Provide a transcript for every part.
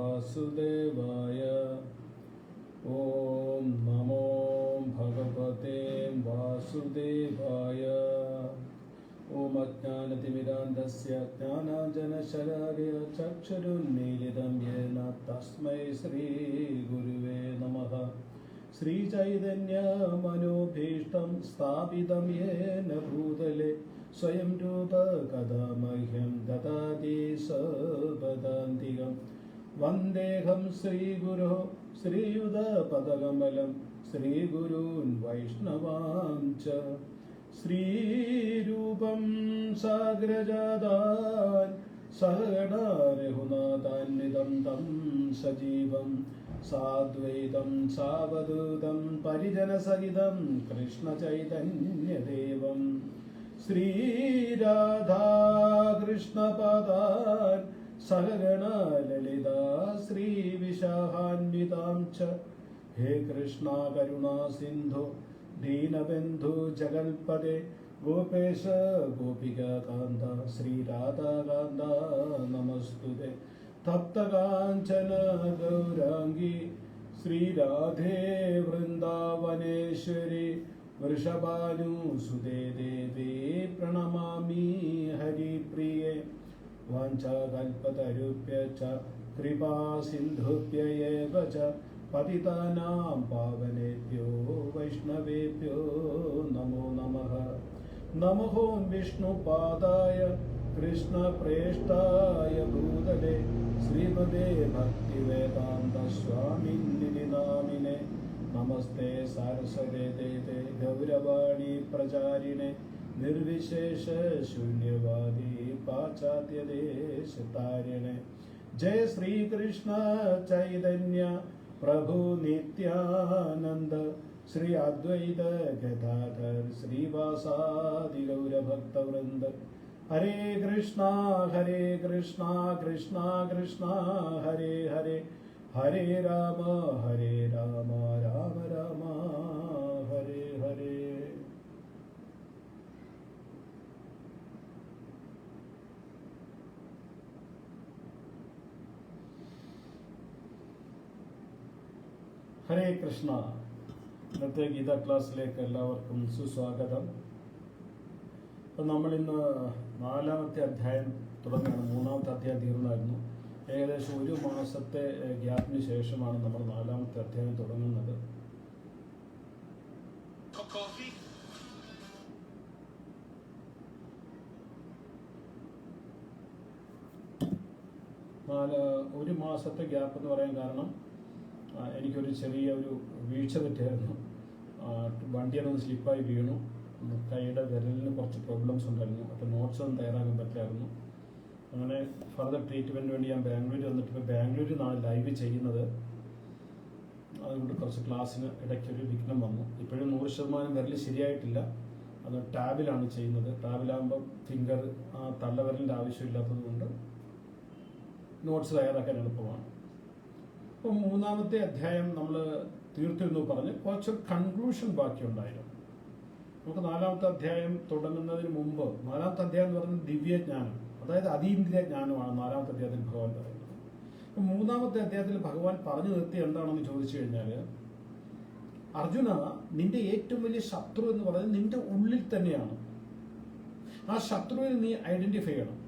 വാസുദേവായ. ഓം നമോ ഭഗവതേ വാസുദേവായ. ഓം അജ്ഞാനതിമിരാന്ധസ്യ ജ്ഞാനാഞ്ജനശലാകയ ചക്ഷുരുന്മീലിതം യേന തസ്മൈ ശ്രീഗുരുവേ നമഃ. ശ്രീചൈതന്യമനോഭീഷ്ടം സ്ഥാപിതം യേന ഭൂതലെ സ്വയം രൂപ കഥാ മഹ്യം ദദാതി സപദാന്തികം. വന്ദേഹം ശ്രീഗുരോ ശ്രീയുതപദകമലം ശ്രീഗുരൂൻ വൈഷ്ണവാംച. ശ്രീരൂപം സാഗ്രജാതാൻ സഹഗണ രഘുനാഥാന്വിതം തം സജീവം സാദ്വൈതം സാവധൂതം പരിജനസഹിതം കൃഷ്ണചൈതന്യദേവം. ശ്രീരാധാകൃഷ്ണപാദാൻ സഹഗണ ലളിതാ ശ്രീവിശാഖാന്വിതാം ച. ഹേ കൃഷ്ണ കരുണാ സിന്ധു ദീനബന്ധു ജഗൽപദേ ഗോപേശ ഗോപികാകാന്ത ശ്രീരാധാകാന്ത നമസ്തുതേ. തപ്തകാഞ്ചന ഗൗരാംഗി ശ്രീരാധേ വൃന്ദാവനേശ്വരി വൃഷഭാനുസുതേ ദേവി പ്രണമാമി ഹരിപ്രിയേ. വാഞ്ചാകൽപതരുഭ്യശ്ച കൃപാ സിന്ധുഭ്യയേവ ച പതിതാനാം പാവനേഭ്യോ വൈഷ്ണവേഭ്യോ നമോ നമഃ. നമോ വിഷ്ണുപാദായ കൃഷ്ണപ്രേഷ്ഠായ ഭൂതലേ ശ്രീമതേ ഭക്തിവേദാന്ത സ്വാമിന്നിധി നാമിനെ. നമസ്തേ സാരസ്വതേ ദേവേ ഗൗരവാണി പ്രചാരിണേ നിർവിശേഷ ശൂന്യവാദി പാശ്ചാത്യദേശതാരിണേ. ജയ ശ്രീകൃഷ്ണ ചൈതന്യ പ്രഭു നിത്യാനന്ദ ശ്രീ അദ്വൈത ഗദാധർ ശ്രീവാസാദി ഗൗരഭക്തവൃന്ദ. ഹരേ കൃഷ്ണ കൃഷ്ണ കൃഷ്ണ ഹരേ ഹരേ ഹരേ രാമ രാമ രാമ ഹരേ ഹരേ. ഹരേ കൃഷ്ണ. ഇന്നത്തെ ഗീതാ ക്ലാസ്സിലേക്ക് എല്ലാവർക്കും സുസ്വാഗതം. അപ്പം നമ്മളിന്ന് 4-ാമത്തെ അധ്യായം തുടങ്ങുകയാണ്. 3-ാമത്തെ അധ്യായം തീർന്നായിരുന്നു. ഏകദേശം 1 മാസത്തെ ഗ്യാപ്പിന് ശേഷമാണ് നമ്മൾ 4-ാമത്തെ അധ്യായം തുടങ്ങുന്നത്. ഒരു മാസത്തെ ഗ്യാപ്പ് എന്ന് പറയാൻ കാരണം എനിക്കൊരു ചെറിയ വീഴ്ച പറ്റിയായിരുന്നു. വണ്ടിയൊന്ന് സ്ലിപ്പായി വീണു. കൈയുടെ വിരലിന് കുറച്ച് പ്രോബ്ലംസ് ഉണ്ടായിരുന്നു. അപ്പോൾ നോട്ട്സ് ഒന്നും തയ്യാറാക്കാൻ പറ്റില്ലായിരുന്നു. അങ്ങനെ ഫർദർ ട്രീറ്റ്മെൻറ്റിന് വേണ്ടി ഞാൻ ബാംഗ്ലൂർ വന്നിട്ട് ഇപ്പോൾ ബാംഗ്ലൂരിൽ ലൈവ് ചെയ്യുന്നത്. അതുകൊണ്ട് കുറച്ച് ക്ലാസ്സിന് ഇടയ്ക്കൊരു വിഘ്നം വന്നു. ഇപ്പോഴും 100% വിരൽ ശരിയായിട്ടില്ല. അത് ടാബിലാണ് ചെയ്യുന്നത്. ടാബിലാകുമ്പം ഫിംഗർ തള്ളവിരലിൻ്റെ ആവശ്യമില്ലാത്തത് കൊണ്ട് നോട്ട്സ് തയ്യാറാക്കാൻ എളുപ്പമാണ്. അപ്പോൾ 3-ാമത്തെ അധ്യായം നമ്മൾ തീർത്തിരുന്നു പറഞ്ഞ് കുറച്ച് കൺക്ലൂഷൻ ബാക്കിയുണ്ടായിരുന്നു. നമുക്ക് 4-ാമത്തെ അധ്യായം തുടങ്ങുന്നതിന് മുമ്പ് 4-ാമത്തെ അധ്യായം എന്ന് പറയുന്നത് ദിവ്യജ്ഞാനം, അതായത് അതീന്ദ്രിയ ജ്ഞാനമാണ് 4-ാമത്തെ അധ്യായത്തിൽ ഭഗവാൻ പറയുന്നത്. അപ്പം 3-ാമത്തെ അധ്യായത്തിൽ ഭഗവാൻ പറഞ്ഞു നിർത്തി എന്താണെന്ന് ചോദിച്ചു കഴിഞ്ഞാൽ, അർജുന, നിന്റെ ഏറ്റവും വലിയ ശത്രു എന്ന് പറയുന്നത് നിന്റെ ഉള്ളിൽ തന്നെയാണ്. ആ ശത്രുവിനെ നീ ഐഡന്റിഫൈ ചെയ്യണം.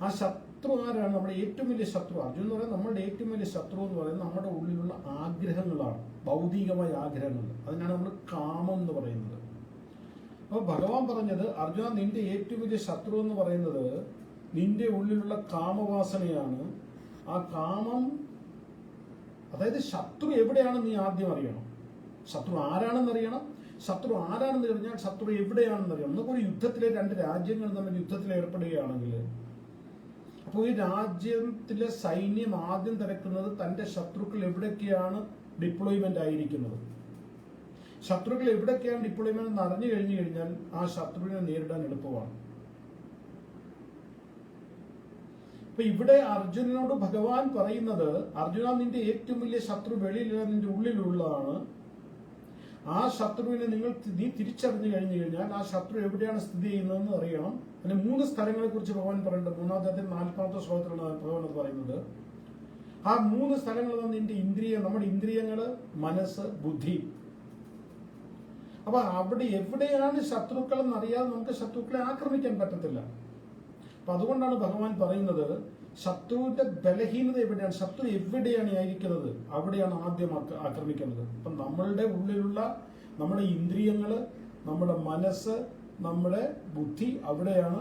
ആ ശത്രു ആരാണ്? നമ്മുടെ ഏറ്റവും വലിയ ശത്രു അർജുൻ എന്ന് പറയുന്നത് നമ്മുടെ ഏറ്റവും വലിയ ശത്രു എന്ന് പറയുന്നത് നമ്മുടെ ഉള്ളിലുള്ള ആഗ്രഹങ്ങളാണ്, ഭൗതികമായ ആഗ്രഹങ്ങൾ. അതിനാണ് നമ്മൾ കാമം എന്ന് പറയുന്നത്. അപ്പോൾ ഭഗവാൻ പറഞ്ഞത്, അർജുന, നിന്റെ ഏറ്റവും വലിയ ശത്രു എന്ന് പറയുന്നത് നിന്റെ ഉള്ളിലുള്ള കാമവാസനയാണ്. ആ കാമം, അതായത് ശത്രു എവിടെയാണെന്ന് നീ ആദ്യം അറിയണം. ശത്രു ആരാണെന്ന് അറിയണം. ശത്രു ആരാണെന്ന് കഴിഞ്ഞാൽ ശത്രു എവിടെയാണെന്ന് അറിയണം. നമുക്കൊരു യുദ്ധത്തിലെ 2 രാജ്യങ്ങൾ തമ്മിൽ യുദ്ധത്തിൽ ഏർപ്പെടുകയാണെങ്കിൽ, അപ്പോൾ ഈ രാജ്യത്തിലെ സൈന്യം ആദ്യം തിരക്കുന്നത് തന്റെ ശത്രുക്കൾ എവിടൊക്കെയാണ് ഡിപ്ലോയ്മെന്റ് ആയിരിക്കുന്നത്. ശത്രുക്കൾ എവിടൊക്കെയാണ് ഡിപ്ലോയ്മെന്റ് എന്ന് അറിഞ്ഞു കഴിഞ്ഞു കഴിഞ്ഞാൽ ആ ശത്രുവിനെ നേരിടാൻ എളുപ്പമാണ്. അപ്പൊ ഇവിടെ അർജുനനോട് ഭഗവാൻ പറയുന്നത്, അർജുന, നിന്റെ ഏറ്റവും വലിയ ശത്രു വെളിയിലല്ല, നിന്റെ ഉള്ളിലുള്ളതാണ്. ആ ശത്രുവിനെ നീ തിരിച്ചറിഞ്ഞു കഴിഞ്ഞു കഴിഞ്ഞാൽ ആ ശത്രു എവിടെയാണ് സ്ഥിതി ചെയ്യുന്നതെന്ന് അറിയണം. അതിന് 3 സ്ഥലങ്ങളെ കുറിച്ച് ഭഗവാൻ പറയുന്നുണ്ട്. 3-ാം അധ്യായത്തിൽ 40-ാമത്തെ ശ്ലോകത്തിലാണ് ഭഗവാൻ അത് പറയുന്നത്. ആ 3 സ്ഥലങ്ങളിൽ നിന്റെ നമ്മുടെ ഇന്ദ്രിയങ്ങള്, മനസ്സ്, ബുദ്ധി. അപ്പൊ അവിടെ എവിടെയാണ് ശത്രുക്കൾ എന്നറിയാതെ നമുക്ക് ശത്രുക്കളെ ആക്രമിക്കാൻ പറ്റത്തില്ല. അപ്പൊ അതുകൊണ്ടാണ് ഭഗവാൻ പറയുന്നത്, ശത്രുവിന്റെ ബലഹീനത എവിടെയാണ്, ശത്രു എവിടെയാണ് ആയിരിക്കുന്നത്, അവിടെയാണ് ആദ്യം ആക്രമിക്കേണ്ടത്. അപ്പൊ നമ്മളുടെ ഉള്ളിലുള്ള നമ്മുടെ ഇന്ദ്രിയങ്ങള്, നമ്മുടെ മനസ്സ്, നമ്മുടെ ബുദ്ധി, അവിടെയാണ്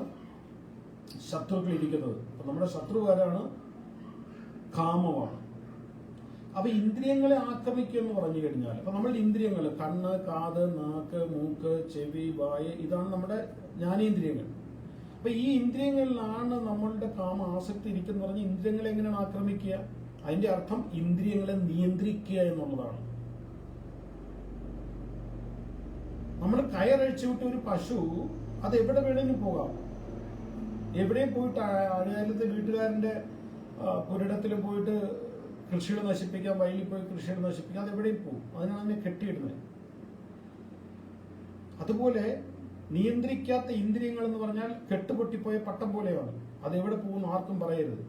ശത്രുക്കൾ ഇരിക്കുന്നത്. അപ്പൊ നമ്മുടെ ശത്രുവാരാണ്? കാമമാണ്. അപ്പൊ ഇന്ദ്രിയങ്ങളെ ആക്രമിക്കുക എന്ന് പറഞ്ഞു കഴിഞ്ഞാൽ, അപ്പൊ നമ്മളുടെ ഇന്ദ്രിയങ്ങൾ കണ്ണ്, കാത്, നാക്ക്, മൂക്ക്, ചെവി, വായ്, ഇതാണ് നമ്മുടെ ജ്ഞാനേന്ദ്രിയങ്ങൾ. അപ്പൊ ഈ ഇന്ദ്രിയങ്ങളിലാണ് നമ്മളുടെ കാമ ആസക്തി ഇരിക്കുന്ന പറഞ്ഞ് ഇന്ദ്രിയങ്ങളെ എങ്ങനെയാണ് ആക്രമിക്കുക? അതിന്റെ അർത്ഥം ഇന്ദ്രിയങ്ങളെ നിയന്ത്രിക്കുക എന്നുള്ളതാണ്. നമ്മൾ കയറഴിച്ചു വിട്ട ഒരു പശു അത് എവിടെ വേണമെങ്കിലും പോകാം. എവിടെയും പോയിട്ട് അയലത്തെ വീട്ടുകാരന്റെ പുരയിടത്തിൽ പോയിട്ട് കൃഷികൾ നശിപ്പിക്കാം, വയലിൽ പോയി കൃഷികൾ നശിപ്പിക്കാം, അത് എവിടെയും പോകും. അതിനാണ് അതിനെ കെട്ടിയിടുന്നത്. അതുപോലെ നിയന്ത്രിക്കാത്ത ഇന്ദ്രിയങ്ങൾ എന്ന് പറഞ്ഞാൽ കെട്ടുപൊട്ടിപ്പോയ പട്ടം പോലെയാണ്. അത് എവിടെ പോകുന്നു ആർക്കും പറയരുത്.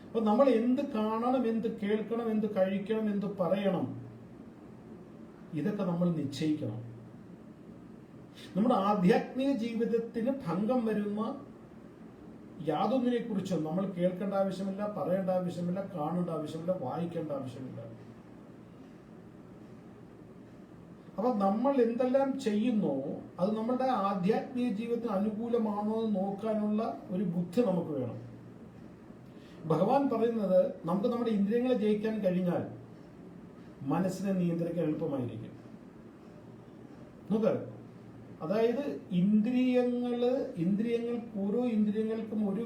അപ്പൊ നമ്മൾ എന്ത് കാണണം, എന്ത് കേൾക്കണം, എന്ത് കഴിക്കണം, എന്ത് പറയണം, ഇതൊക്കെ നമ്മൾ നിശ്ചയിക്കണം. നമ്മുടെ ആധ്യാത്മിക ജീവിതത്തിന് ഭംഗം വരുന്ന യാതൊന്നിനെ കുറിച്ചും നമ്മൾ കേൾക്കേണ്ട ആവശ്യമില്ല, പറയേണ്ട ആവശ്യമില്ല, കാണേണ്ട ആവശ്യമില്ല, വായിക്കേണ്ട ആവശ്യമില്ല. അപ്പൊ നമ്മൾ എന്തെല്ലാം ചെയ്യുന്നോ അത് നമ്മളുടെ ആധ്യാത്മിക ജീവിതത്തിന് അനുകൂലമാണോ എന്ന് നോക്കാനുള്ള ഒരു ബുദ്ധി നമുക്ക് വേണം. ഭഗവാൻ പറയുന്നത്, നമുക്ക് നമ്മുടെ ഇന്ദ്രിയങ്ങളെ ജയിക്കാൻ കഴിഞ്ഞാൽ മനസ്സിനെ നിയന്ത്രിക്കാൻ എളുപ്പമായിരിക്കും. നോക്ക്, അതായത് ഓരോ ഇന്ദ്രിയങ്ങൾക്കും ഓരോ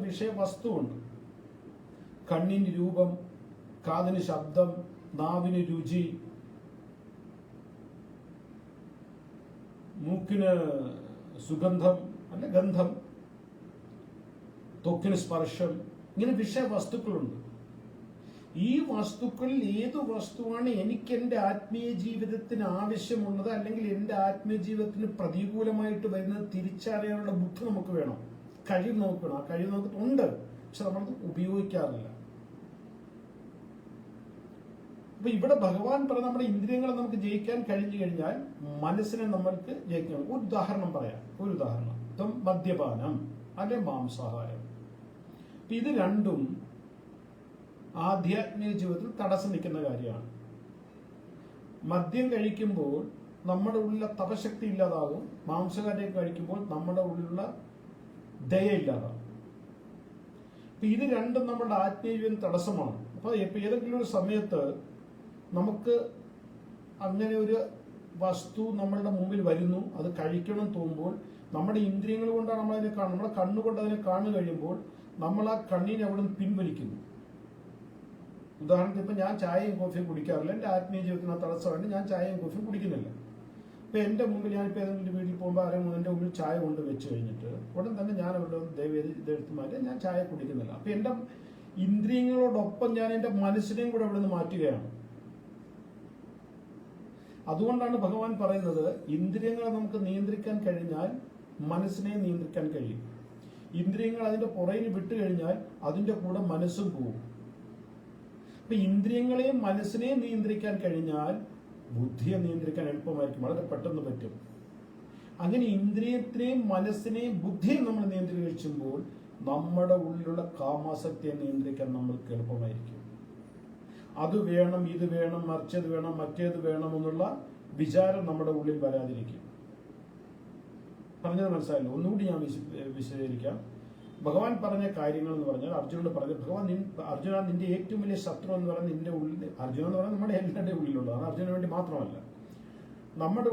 വിഷയവസ്തുവുണ്ട്. കണ്ണിന് രൂപം, കാതിന് ശബ്ദം, നാവിന് രുചി, മൂക്കിന് സുഗന്ധം അല്ലെ ഗന്ധം, ത്വക്കിന് സ്പർശം, ഇങ്ങനെ വിഷയവസ്തുക്കളുണ്ട്. ഈ വസ്തുക്കളിൽ ഏത് വസ്തുവാണ് എനിക്ക് എന്റെ ആത്മീയ ജീവിതത്തിന് ആവശ്യമുള്ളത്, അല്ലെങ്കിൽ എന്റെ ആത്മീയ ജീവിതത്തിന് പ്രതികൂലമായിട്ട് വരുന്നത് തിരിച്ചറിയാനുള്ള ബുദ്ധി നമുക്ക് വേണം, കഴിവ് നമുക്ക് വേണം. ആ കഴിവ് നമുക്ക് ഉണ്ട്, പക്ഷെ നമ്മളത് ഉപയോഗിക്കാറില്ല. അപ്പൊ ഇവിടെ ഭഗവാൻ പറഞ്ഞ നമ്മുടെ ഇന്ദ്രിയങ്ങളെ നമുക്ക് ജയിക്കാൻ കഴിഞ്ഞു കഴിഞ്ഞാൽ മനസ്സിനെ നമ്മൾക്ക് ജയിക്കണം. ഒരു ഉദാഹരണം പറയാം. മദ്യപാനം അല്ലെ മാംസാഹാരം. ഇത് രണ്ടും ആധ്യാത്മിക ജീവിതത്തിൽ തടസ്സം നിൽക്കുന്ന കാര്യമാണ്. മദ്യം കഴിക്കുമ്പോൾ നമ്മുടെ ഉള്ളിലെ തപശക്തി ഇല്ലാതാകും. മാംസാഹാരം കഴിക്കുമ്പോൾ നമ്മുടെ ഉള്ളിലുള്ള ദയ ഇല്ലാതാകും. ഇത് രണ്ടും നമ്മുടെ ആത്മീയ ജീവിതം തടസ്സമാണ്. അപ്പൊ ഏതെങ്കിലും ഒരു സമയത്ത് നമുക്ക് അങ്ങനെ ഒരു വസ്തു നമ്മളുടെ മുമ്പിൽ വരുന്നു, അത് കഴിക്കണം തോന്നുമ്പോൾ നമ്മുടെ ഇന്ദ്രിയങ്ങൾ കൊണ്ടാണ് നമ്മളതിനെ കാണുന്നത്. നമ്മുടെ കണ്ണുകൊണ്ട് അതിനെ കാണു കഴിയുമ്പോൾ നമ്മൾ ആ കണ്ണിനെ അവിടെ നിന്ന് പിൻവലിക്കുന്നു. ഉദാഹരണത്തിന് ഇപ്പൊ ഞാൻ ചായയും കോഫിയും കുടിക്കാറില്ല. എന്റെ ആത്മീയ ജീവിതത്തിന് തടസ്സമായിട്ട് ഞാൻ ചായയും കോഫിയും കുടിക്കുന്നില്ല. ഇപ്പൊ എന്റെ മുമ്പിൽ ഞാനിപ്പോ ഏതെങ്കിലും വീട്ടിൽ പോകുമ്പോൾ ആരെങ്കിലും എന്റെ മുമ്പിൽ ചായ കൊണ്ട് വെച്ച് കഴിഞ്ഞിട്ട് ഉടൻ തന്നെ ഞാൻ അവരുടെ ഇതെടുത്ത് മാറ്റി ഞാൻ ചായ കുടിക്കുന്നില്ല. അപ്പൊ എന്റെ ഇന്ദ്രിയങ്ങളോടൊപ്പം ഞാൻ എന്റെ മനസ്സിനെയും കൂടെ അവിടെ നിന്ന് മാറ്റുകയാണ്. അതുകൊണ്ടാണ് ഭഗവാൻ പറയുന്നത്, ഇന്ദ്രിയങ്ങളെ നമുക്ക് നിയന്ത്രിക്കാൻ കഴിഞ്ഞാൽ മനസ്സിനെ നിയന്ത്രിക്കാൻ കഴിയും. ഇന്ദ്രിയങ്ങൾ അതിന്റെ പുറകിൽ വിട്ടു കഴിഞ്ഞാൽ അതിന്റെ കൂടെ മനസ്സും പോകും. അപ്പൊ ഇന്ദ്രിയങ്ങളെയും മനസ്സിനെയും നിയന്ത്രിക്കാൻ കഴിഞ്ഞാൽ ബുദ്ധിയെ നിയന്ത്രിക്കാൻ എളുപ്പമായിരിക്കും, വളരെ പെട്ടെന്ന് പറ്റും. അങ്ങനെ ഇന്ദ്രിയത്തിനെയും മനസ്സിനെയും ബുദ്ധിയെയും നമ്മൾ നിയന്ത്രിക്കുമ്പോൾ നമ്മുടെ ഉള്ളിലുള്ള കാമാസക്തിയെ നിയന്ത്രിക്കാൻ നമ്മൾക്ക് എളുപ്പമായിരിക്കും. അത് വേണം, ഇത് വേണം, മറിച്ചത് വേണം, മറ്റേത് വേണം എന്നുള്ള വിചാരം നമ്മുടെ ഉള്ളിൽ വരാതിരിക്കും. പറഞ്ഞത് മനസ്സിലായല്ലോ? ഒന്നുകൂടി ഞാൻ വിശദീകരിക്കാം. ഭഗവാൻ പറഞ്ഞ കാര്യങ്ങൾ എന്ന് പറഞ്ഞാൽ അർജുനോട് പറഞ്ഞു, അർജുന നിന്റെ ഏറ്റവും വലിയ ശത്രു എന്ന് പറയുന്നത് നിന്റെ ഉള്ളിൽ, അർജുന എന്ന് പറയുന്നത് നമ്മുടെ എല്ലാവരുടെയും ഉള്ളിലുള്ളതാണ്, അർജുനന് വേണ്ടി മാത്രമല്ല. നമ്മുടെ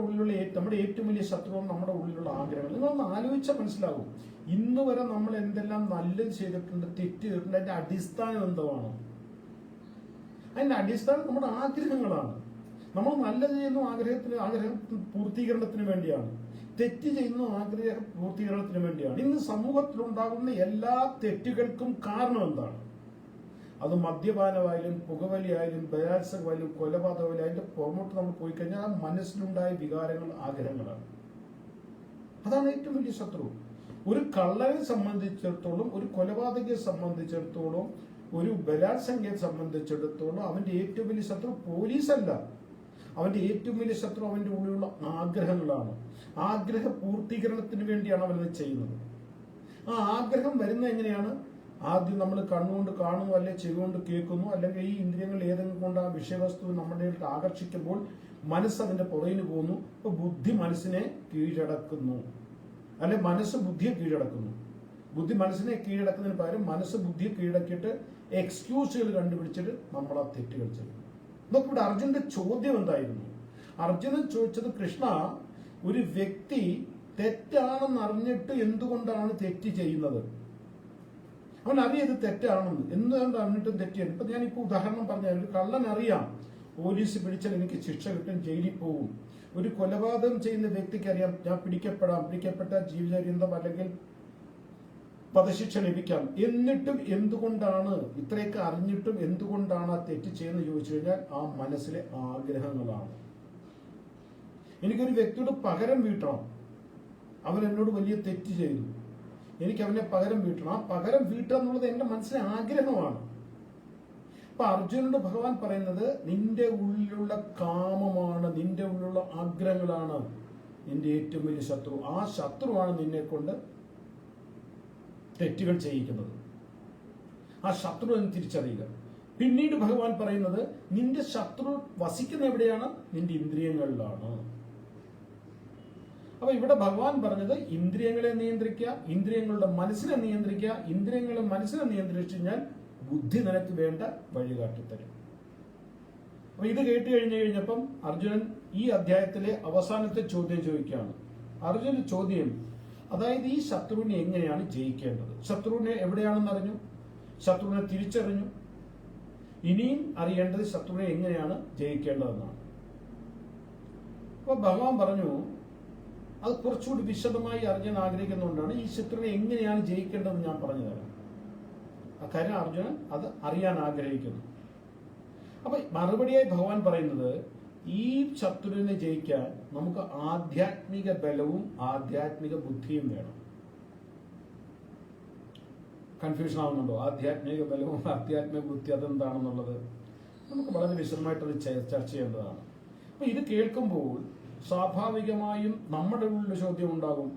ഏറ്റവും വലിയ ശത്രു നമ്മുടെ ഉള്ളിലുള്ള ആഗ്രഹങ്ങൾ. നിങ്ങളൊന്ന് ആലോചിച്ചാൽ മനസ്സിലാകും. ഇന്ന് വരെ നമ്മൾ എന്തെല്ലാം നല്ലത് ചെയ്തിട്ടുണ്ട്, തെറ്റ് ചെയ്തിട്ടുണ്ട്, അതിന്റെ അടിസ്ഥാനം എന്താണ്? അതിന്റെ അടിസ്ഥാനം നമ്മുടെ ആഗ്രഹങ്ങളാണ്. നമ്മൾ നല്ലത് ചെയ്യുന്ന ആഗ്രഹം പൂർത്തീകരണത്തിന് വേണ്ടിയാണ്, തെറ്റ് ചെയ്യുന്ന ആഗ്രഹ പൂർത്തീകരണത്തിന് വേണ്ടിയാണ്. ഇന്ന് സമൂഹത്തിലുണ്ടാകുന്ന എല്ലാ തെറ്റുകൾക്കും കാരണം എന്താണ്? അത് മദ്യപാനമായാലും പുകവലിയായാലും ബലാത്സംഗമായാലും കൊലപാതകമായാലും അതിന്റെ പുറമോട്ട് നമ്മൾ പോയി കഴിഞ്ഞാൽ ആ മനസ്സിലുണ്ടായ വികാരങ്ങൾ, ആഗ്രഹങ്ങളാണ്. അതാണ് ഏറ്റവും വലിയ ശത്രു. ഒരു കള്ളനെ സംബന്ധിച്ചിടത്തോളം, ഒരു കൊലപാതകയെ സംബന്ധിച്ചിടത്തോളം, ഒരു ബലാത്സംഗയെ സംബന്ധിച്ചിടത്തോളം അവന്റെ ഏറ്റവും വലിയ ശത്രു പോലീസല്ല. അവന്റെ ഏറ്റവും വലിയ ശത്രു അവന്റെ ഉള്ളിലുള്ള ആഗ്രഹങ്ങളാണ്. ആഗ്രഹ പൂർത്തീകരണത്തിന് വേണ്ടിയാണ് അവനത് ചെയ്യുന്നത്. ആ ആഗ്രഹം വരുന്നത് എങ്ങനെയാണ്? ആദ്യം നമ്മൾ കണ്ണുകൊണ്ട് കാണുന്നു, അല്ലെങ്കിൽ ചെവി കൊണ്ട് കേൾക്കുന്നു, അല്ലെങ്കിൽ ഈ ഇന്ദ്രിയങ്ങൾ ഏതെങ്കിലും കൊണ്ട് ആ വിഷയവസ്തു നമ്മുടെ ആകർഷിക്കുമ്പോൾ മനസ്സ് അതിന്റെ പുറകിന് പോകുന്നു. അപ്പൊ ബുദ്ധി മനസ്സിനെ കീഴടക്കുന്നു, അല്ലെ മനസ്സ് ബുദ്ധിയെ കീഴടക്കുന്നു. ബുദ്ധി മനസ്സിനെ കീഴടക്കുന്നതിന് പകരം മനസ്സ് ബുദ്ധിയെ കീഴടക്കിയിട്ട് എക്സ്ക്യൂസുകൾ കണ്ടുപിടിച്ചിട്ട് നമ്മൾ ആ തെറ്റുകൾ ചെയ്യും. നോക്ക്, ഇവിടെ അർജുനന്റെ ചോദ്യം എന്തായിരുന്നു? അർജുനൻ ചോദിച്ചത്, കൃഷ്ണ, ഒരു വ്യക്തി തെറ്റാണെന്ന് അറിഞ്ഞിട്ട് എന്തുകൊണ്ടാണ് തെറ്റ് ചെയ്യുന്നത്? അവൻ അറിയത് തെറ്റാണെന്ന് എന്തുകൊണ്ട് അറിഞ്ഞിട്ടും തെറ്റ് ചെയ്യുന്നത്? ഇപ്പൊ ഞാനിപ്പോ ഉദാഹരണം പറഞ്ഞ, ഒരു കള്ളൻ അറിയാം പോലീസ് പിടിച്ചാൽ എനിക്ക് ശിക്ഷ കിട്ടും, ജയിലിൽ പോകും. ഒരു കൊലപാതകം ചെയ്യുന്ന വ്യക്തിക്ക് അറിയാം ഞാൻ പിടിക്കപ്പെട്ട ജീവപര്യന്തം അല്ലെങ്കിൽ വധശിക്ഷ ലഭിക്കാം. എന്നിട്ടും എന്തുകൊണ്ടാണ്, ഇത്രയൊക്കെ അറിഞ്ഞിട്ടും എന്തുകൊണ്ടാണ് ആ തെറ്റ് ചെയ്യുന്നത് ചോദിച്ചു കഴിഞ്ഞാൽ ആ മനസ്സിലെ ആഗ്രഹങ്ങളാണ്. എനിക്കൊരു വ്യക്തിയോട് പകരം വീട്ടണം, അവൻ എന്നോട് വലിയ തെറ്റ് ചെയ്തു, എനിക്ക് അവനെ പകരം വീട്ടണം. ആ പകരം വീട്ടുക എന്നുള്ളത് എന്റെ മനസ്സിലെ ആഗ്രഹമാണ്. അപ്പൊ അർജുനോട് ഭഗവാൻ പറയുന്നത്, നിന്റെ ഉള്ളിലുള്ള കാമമാണ്, നിന്റെ ഉള്ളിലുള്ള ആഗ്രഹങ്ങളാണ് നിന്റെ ഏറ്റവും വലിയ ശത്രു. ആ ശത്രുവാണ് നിന്നെ കൊണ്ട് തെറ്റുകൾ ചെയ്യിക്കുന്നത്. ആ ശത്രു എന്ന് തിരിച്ചറിയുക. പിന്നീട് ഭഗവാൻ പറയുന്നത്, നിന്റെ ശത്രു വസിക്കുന്ന എവിടെയാണ്? നിന്റെ ഇന്ദ്രിയങ്ങളിലാണ്. അപ്പൊ ഇവിടെ ഭഗവാൻ പറഞ്ഞത്, ഇന്ദ്രിയങ്ങളെ നിയന്ത്രിക്കുക, ഇന്ദ്രിയങ്ങളുടെ മനസ്സിനെ നിയന്ത്രിക്കുക. ഇന്ദ്രിയങ്ങളെ മനസ്സിനെ നിയന്ത്രിച്ചു കഴിഞ്ഞാൽ ബുദ്ധി നിനക്ക് വേണ്ട വഴികാട്ടിത്തരും. അപ്പൊ ഇത് കേട്ട് കഴിഞ്ഞപ്പം അർജുനൻ ഈ അധ്യായത്തിലെ അവസാനത്തെ ചോദ്യം ചോദിക്കുകയാണ്. അർജുനന്റെ ചോദ്യം, അതായത് ഈ ശത്രുവിനെ എങ്ങനെയാണ് ജയിക്കേണ്ടത്? ശത്രുവിനെ എവിടെയാണെന്ന് അറിഞ്ഞു, ശത്രുവിനെ തിരിച്ചറിഞ്ഞു. ഇനിയും അറിയേണ്ടത് ശത്രുവിനെ എങ്ങനെയാണ് ജയിക്കേണ്ടതെന്നാണ്. അപ്പൊ ഭഗവാൻ പറഞ്ഞു, അത് കുറച്ചുകൂടി വിശദമായി അറിയാൻ ആഗ്രഹിക്കുന്നുകൊണ്ടാണ് ഈ ശത്രുവിനെ എങ്ങനെയാണ് ജയിക്കേണ്ടതെന്ന് ഞാൻ പറഞ്ഞു തരാം. ആ കാര്യം അർജുനൻ അത് അറിയാൻ ആഗ്രഹിക്കുന്നു. അപ്പൊ മറുപടിയായി ഭഗവാൻ പറയുന്നത്, ഈ ശത്രുവിനെ ജയിക്കാൻ നമുക്ക് ആധ്യാത്മിക ബലവും ആധ്യാത്മിക ബുദ്ധിയും വേണം. കൺഫ്യൂഷൻ ആവുന്നുണ്ടോ? ആധ്യാത്മിക ബലവും ആധ്യാത്മിക ബുദ്ധി അതെന്താണെന്നുള്ളത് നമുക്ക് വളരെ വിശദമായിട്ടത് ചർച്ച ചെയ്യേണ്ടതാണ്. അപ്പൊ ഇത് കേൾക്കുമ്പോൾ സ്വാഭാവികമായും നമ്മുടെ ഉള്ളിൽ ചോദ്യം ഉണ്ടാകും.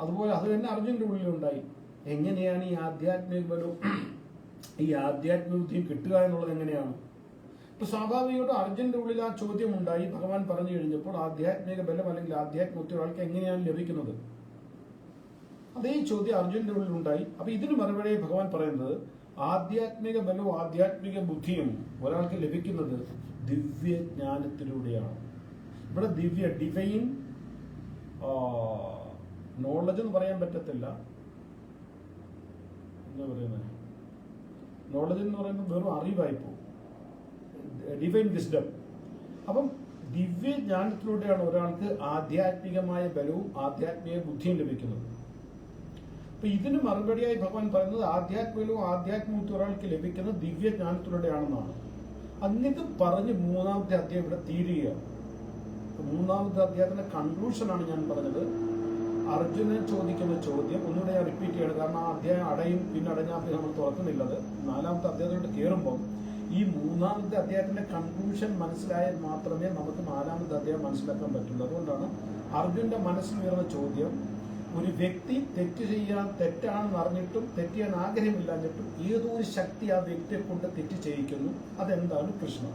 അതുപോലെ അത് തന്നെ അർജുനന്റെ ഉള്ളിലുണ്ടായി. എങ്ങനെയാണ് ഈ ആധ്യാത്മിക ബലവും ഈ ആധ്യാത്മിക ബുദ്ധിയും കിട്ടുക എന്നുള്ളത് എങ്ങനെയാണ്? ഇപ്പൊ സ്വാഭാവികമായിട്ടും അർജുനന്റെ ഉള്ളിൽ ആ ചോദ്യം ഉണ്ടായി. ഭഗവാൻ പറഞ്ഞു കഴിഞ്ഞപ്പോൾ ആധ്യാത്മിക ബലം അല്ലെങ്കിൽ ആധ്യാത്മിക ബുദ്ധി ഒരാൾക്ക് എങ്ങനെയാണ് ലഭിക്കുന്നത്? അതേ ചോദ്യം അർജുനന്റെ ഉള്ളിൽ ഉണ്ടായി. അപ്പൊ ഇതിന് മറുപടി ഭഗവാൻ പറയുന്നത്, ആധ്യാത്മിക ബലവും ആധ്യാത്മിക ബുദ്ധിയും ഒരാൾക്ക് ലഭിക്കുന്നത് ദിവ്യജ്ഞാനത്തിലൂടെയാണ്. ഇവിടെ ഡിവൈൻ നോളജ് എന്ന് പറയാൻ പറ്റത്തില്ല. എന്താ പറയുന്നത്? നോളജ് എന്ന് പറയുമ്പോൾ വെറും അറിവായി പോകും, ഡിവൈൻ വിസ്ഡം. അപ്പം ദിവ്യജ്ഞാനത്തിലൂടെയാണ് ഒരാൾക്ക് ആധ്യാത്മികമായ ബലവും ആധ്യാത്മിക ബുദ്ധിയും ലഭിക്കുന്നത്. അപ്പൊ ഇതിന് മറുപടിയായി ഭഗവാൻ പറയുന്നത്, ആധ്യാത്മികവും ആധ്യാത്മിക ബുദ്ധി ഒരാൾക്ക് ലഭിക്കുന്നത് ദിവ്യജ്ഞാനത്തിലൂടെയാണെന്നാണ്. എന്നിട്ട് പറഞ്ഞ് മൂന്നാമത്തെ അധ്യായം ഇവിടെ തീരുകയാണ്. മൂന്നാമത്തെ അധ്യായത്തിന്റെ കൺക്ലൂഷനാണ് ഞാൻ പറഞ്ഞത്. അർജുനൻ ചോദിക്കുന്ന ചോദ്യം ഒന്നുകൂടെ ഞാൻ റിപ്പീറ്റ് ചെയ്യണം, കാരണം ആ അധ്യായം അടയും, പിന്നെ അടഞ്ഞാൽ നമ്മൾ തുറക്കുന്നില്ലത്. നാലാമത്തെ അധ്യായത്തിലോട്ട് കയറുമ്പോൾ ഈ മൂന്നാമത്തെ അധ്യായത്തിന്റെ കൺക്ലൂഷൻ മനസ്സിലായാൽ മാത്രമേ നമുക്ക് നാലാമത്തെ അധ്യായം മനസ്സിലാക്കാൻ പറ്റുള്ളൂ. അതുകൊണ്ടാണ് അർജുനന്റെ മനസ്സിൽ വരുന്ന ചോദ്യം, ഒരു വ്യക്തി തെറ്റ് ചെയ്യാൻ തെറ്റാണെന്ന് അറിഞ്ഞിട്ടും തെറ്റ് ചെയ്യാൻ ആഗ്രഹമില്ലാഞ്ഞിട്ടും ഏതോ ഒരു ശക്തി ആ വ്യക്തിയെ കൊണ്ട് തെറ്റ് ചെയ്യിക്കുന്നു. അതെന്താണ്? കൃഷ്ണ.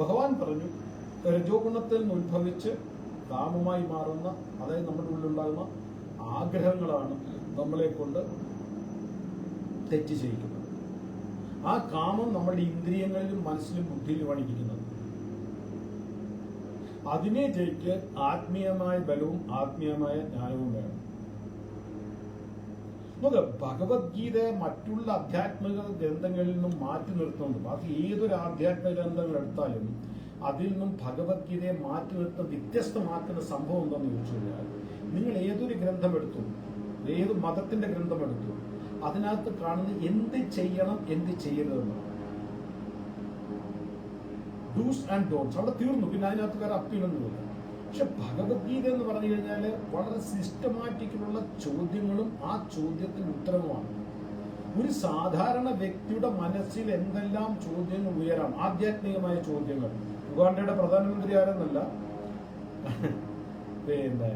ഭഗവാൻ പറഞ്ഞു, രജോ ഗുണത്തിൽ നിന്ന് ഉത്ഭവിച്ച് കാമമായി മാറുന്ന, അതായത് നമ്മുടെ ഉള്ളിലുണ്ടാകുന്ന ആഗ്രഹങ്ങളാണ് നമ്മളെ കൊണ്ട് തെറ്റ് ചെയ്യിക്കുന്നത്. ആ കാമം നമ്മുടെ ഇന്ദ്രിയങ്ങളിലും മനസ്സിലും ബുദ്ധിയിലുമാണ് ഇരിക്കുന്നത്. അതിനെ ജയിക്ക് ആത്മീയമായ ബലവും ആത്മീയമായ ജ്ഞാനവും വേണം. നമുക്ക് ഭഗവത്ഗീത മറ്റുള്ള ആധ്യാത്മിക ഗ്രന്ഥങ്ങളിൽ നിന്നും മാറ്റി നിർത്തുന്നുണ്ട്. ബാക്കി ഏതൊരു ആധ്യാത്മിക ഗ്രന്ഥങ്ങൾ എടുത്താലും അതിൽ നിന്നും ഭഗവത്ഗീതയെ മാറ്റി നിർത്തുന്ന വ്യത്യസ്തമാക്കുന്ന സംഭവം എന്താണെന്ന് ചോദിച്ചു കഴിഞ്ഞാൽ, നിങ്ങൾ ഏതൊരു ഗ്രന്ഥം എടുത്തു, ഏത് മതത്തിന്റെ ഗ്രന്ഥം എടുത്തു, അതിനകത്ത് കാണുന്ന എന്ത് ചെയ്യണം എന്ത് ചെയ്യരുതെന്നാണ്. ഡൂസ് ആൻഡ് ഡോൺസ് അവിടെ തീർന്നു. പിന്നെ അതിനകത്ത് വേറെ അപ്പീലൊന്നുമില്ല. പക്ഷെ ഭഗവത്ഗീത എന്ന് പറഞ്ഞു കഴിഞ്ഞാൽ വളരെ സിസ്റ്റമാറ്റിക്കിലുള്ള ചോദ്യങ്ങളും ആ ചോദ്യത്തിന് ഉത്തരവുമാണ്. ഒരു സാധാരണ വ്യക്തിയുടെ മനസ്സിൽ എന്തെല്ലാം ചോദ്യങ്ങൾ ഉയരാം, ആധ്യാത്മികമായ ചോദ്യങ്ങൾ. ഉഗാണ്ടയുടെ പ്രധാനമന്ത്രി ആരെന്നല്ല, പിന്നെ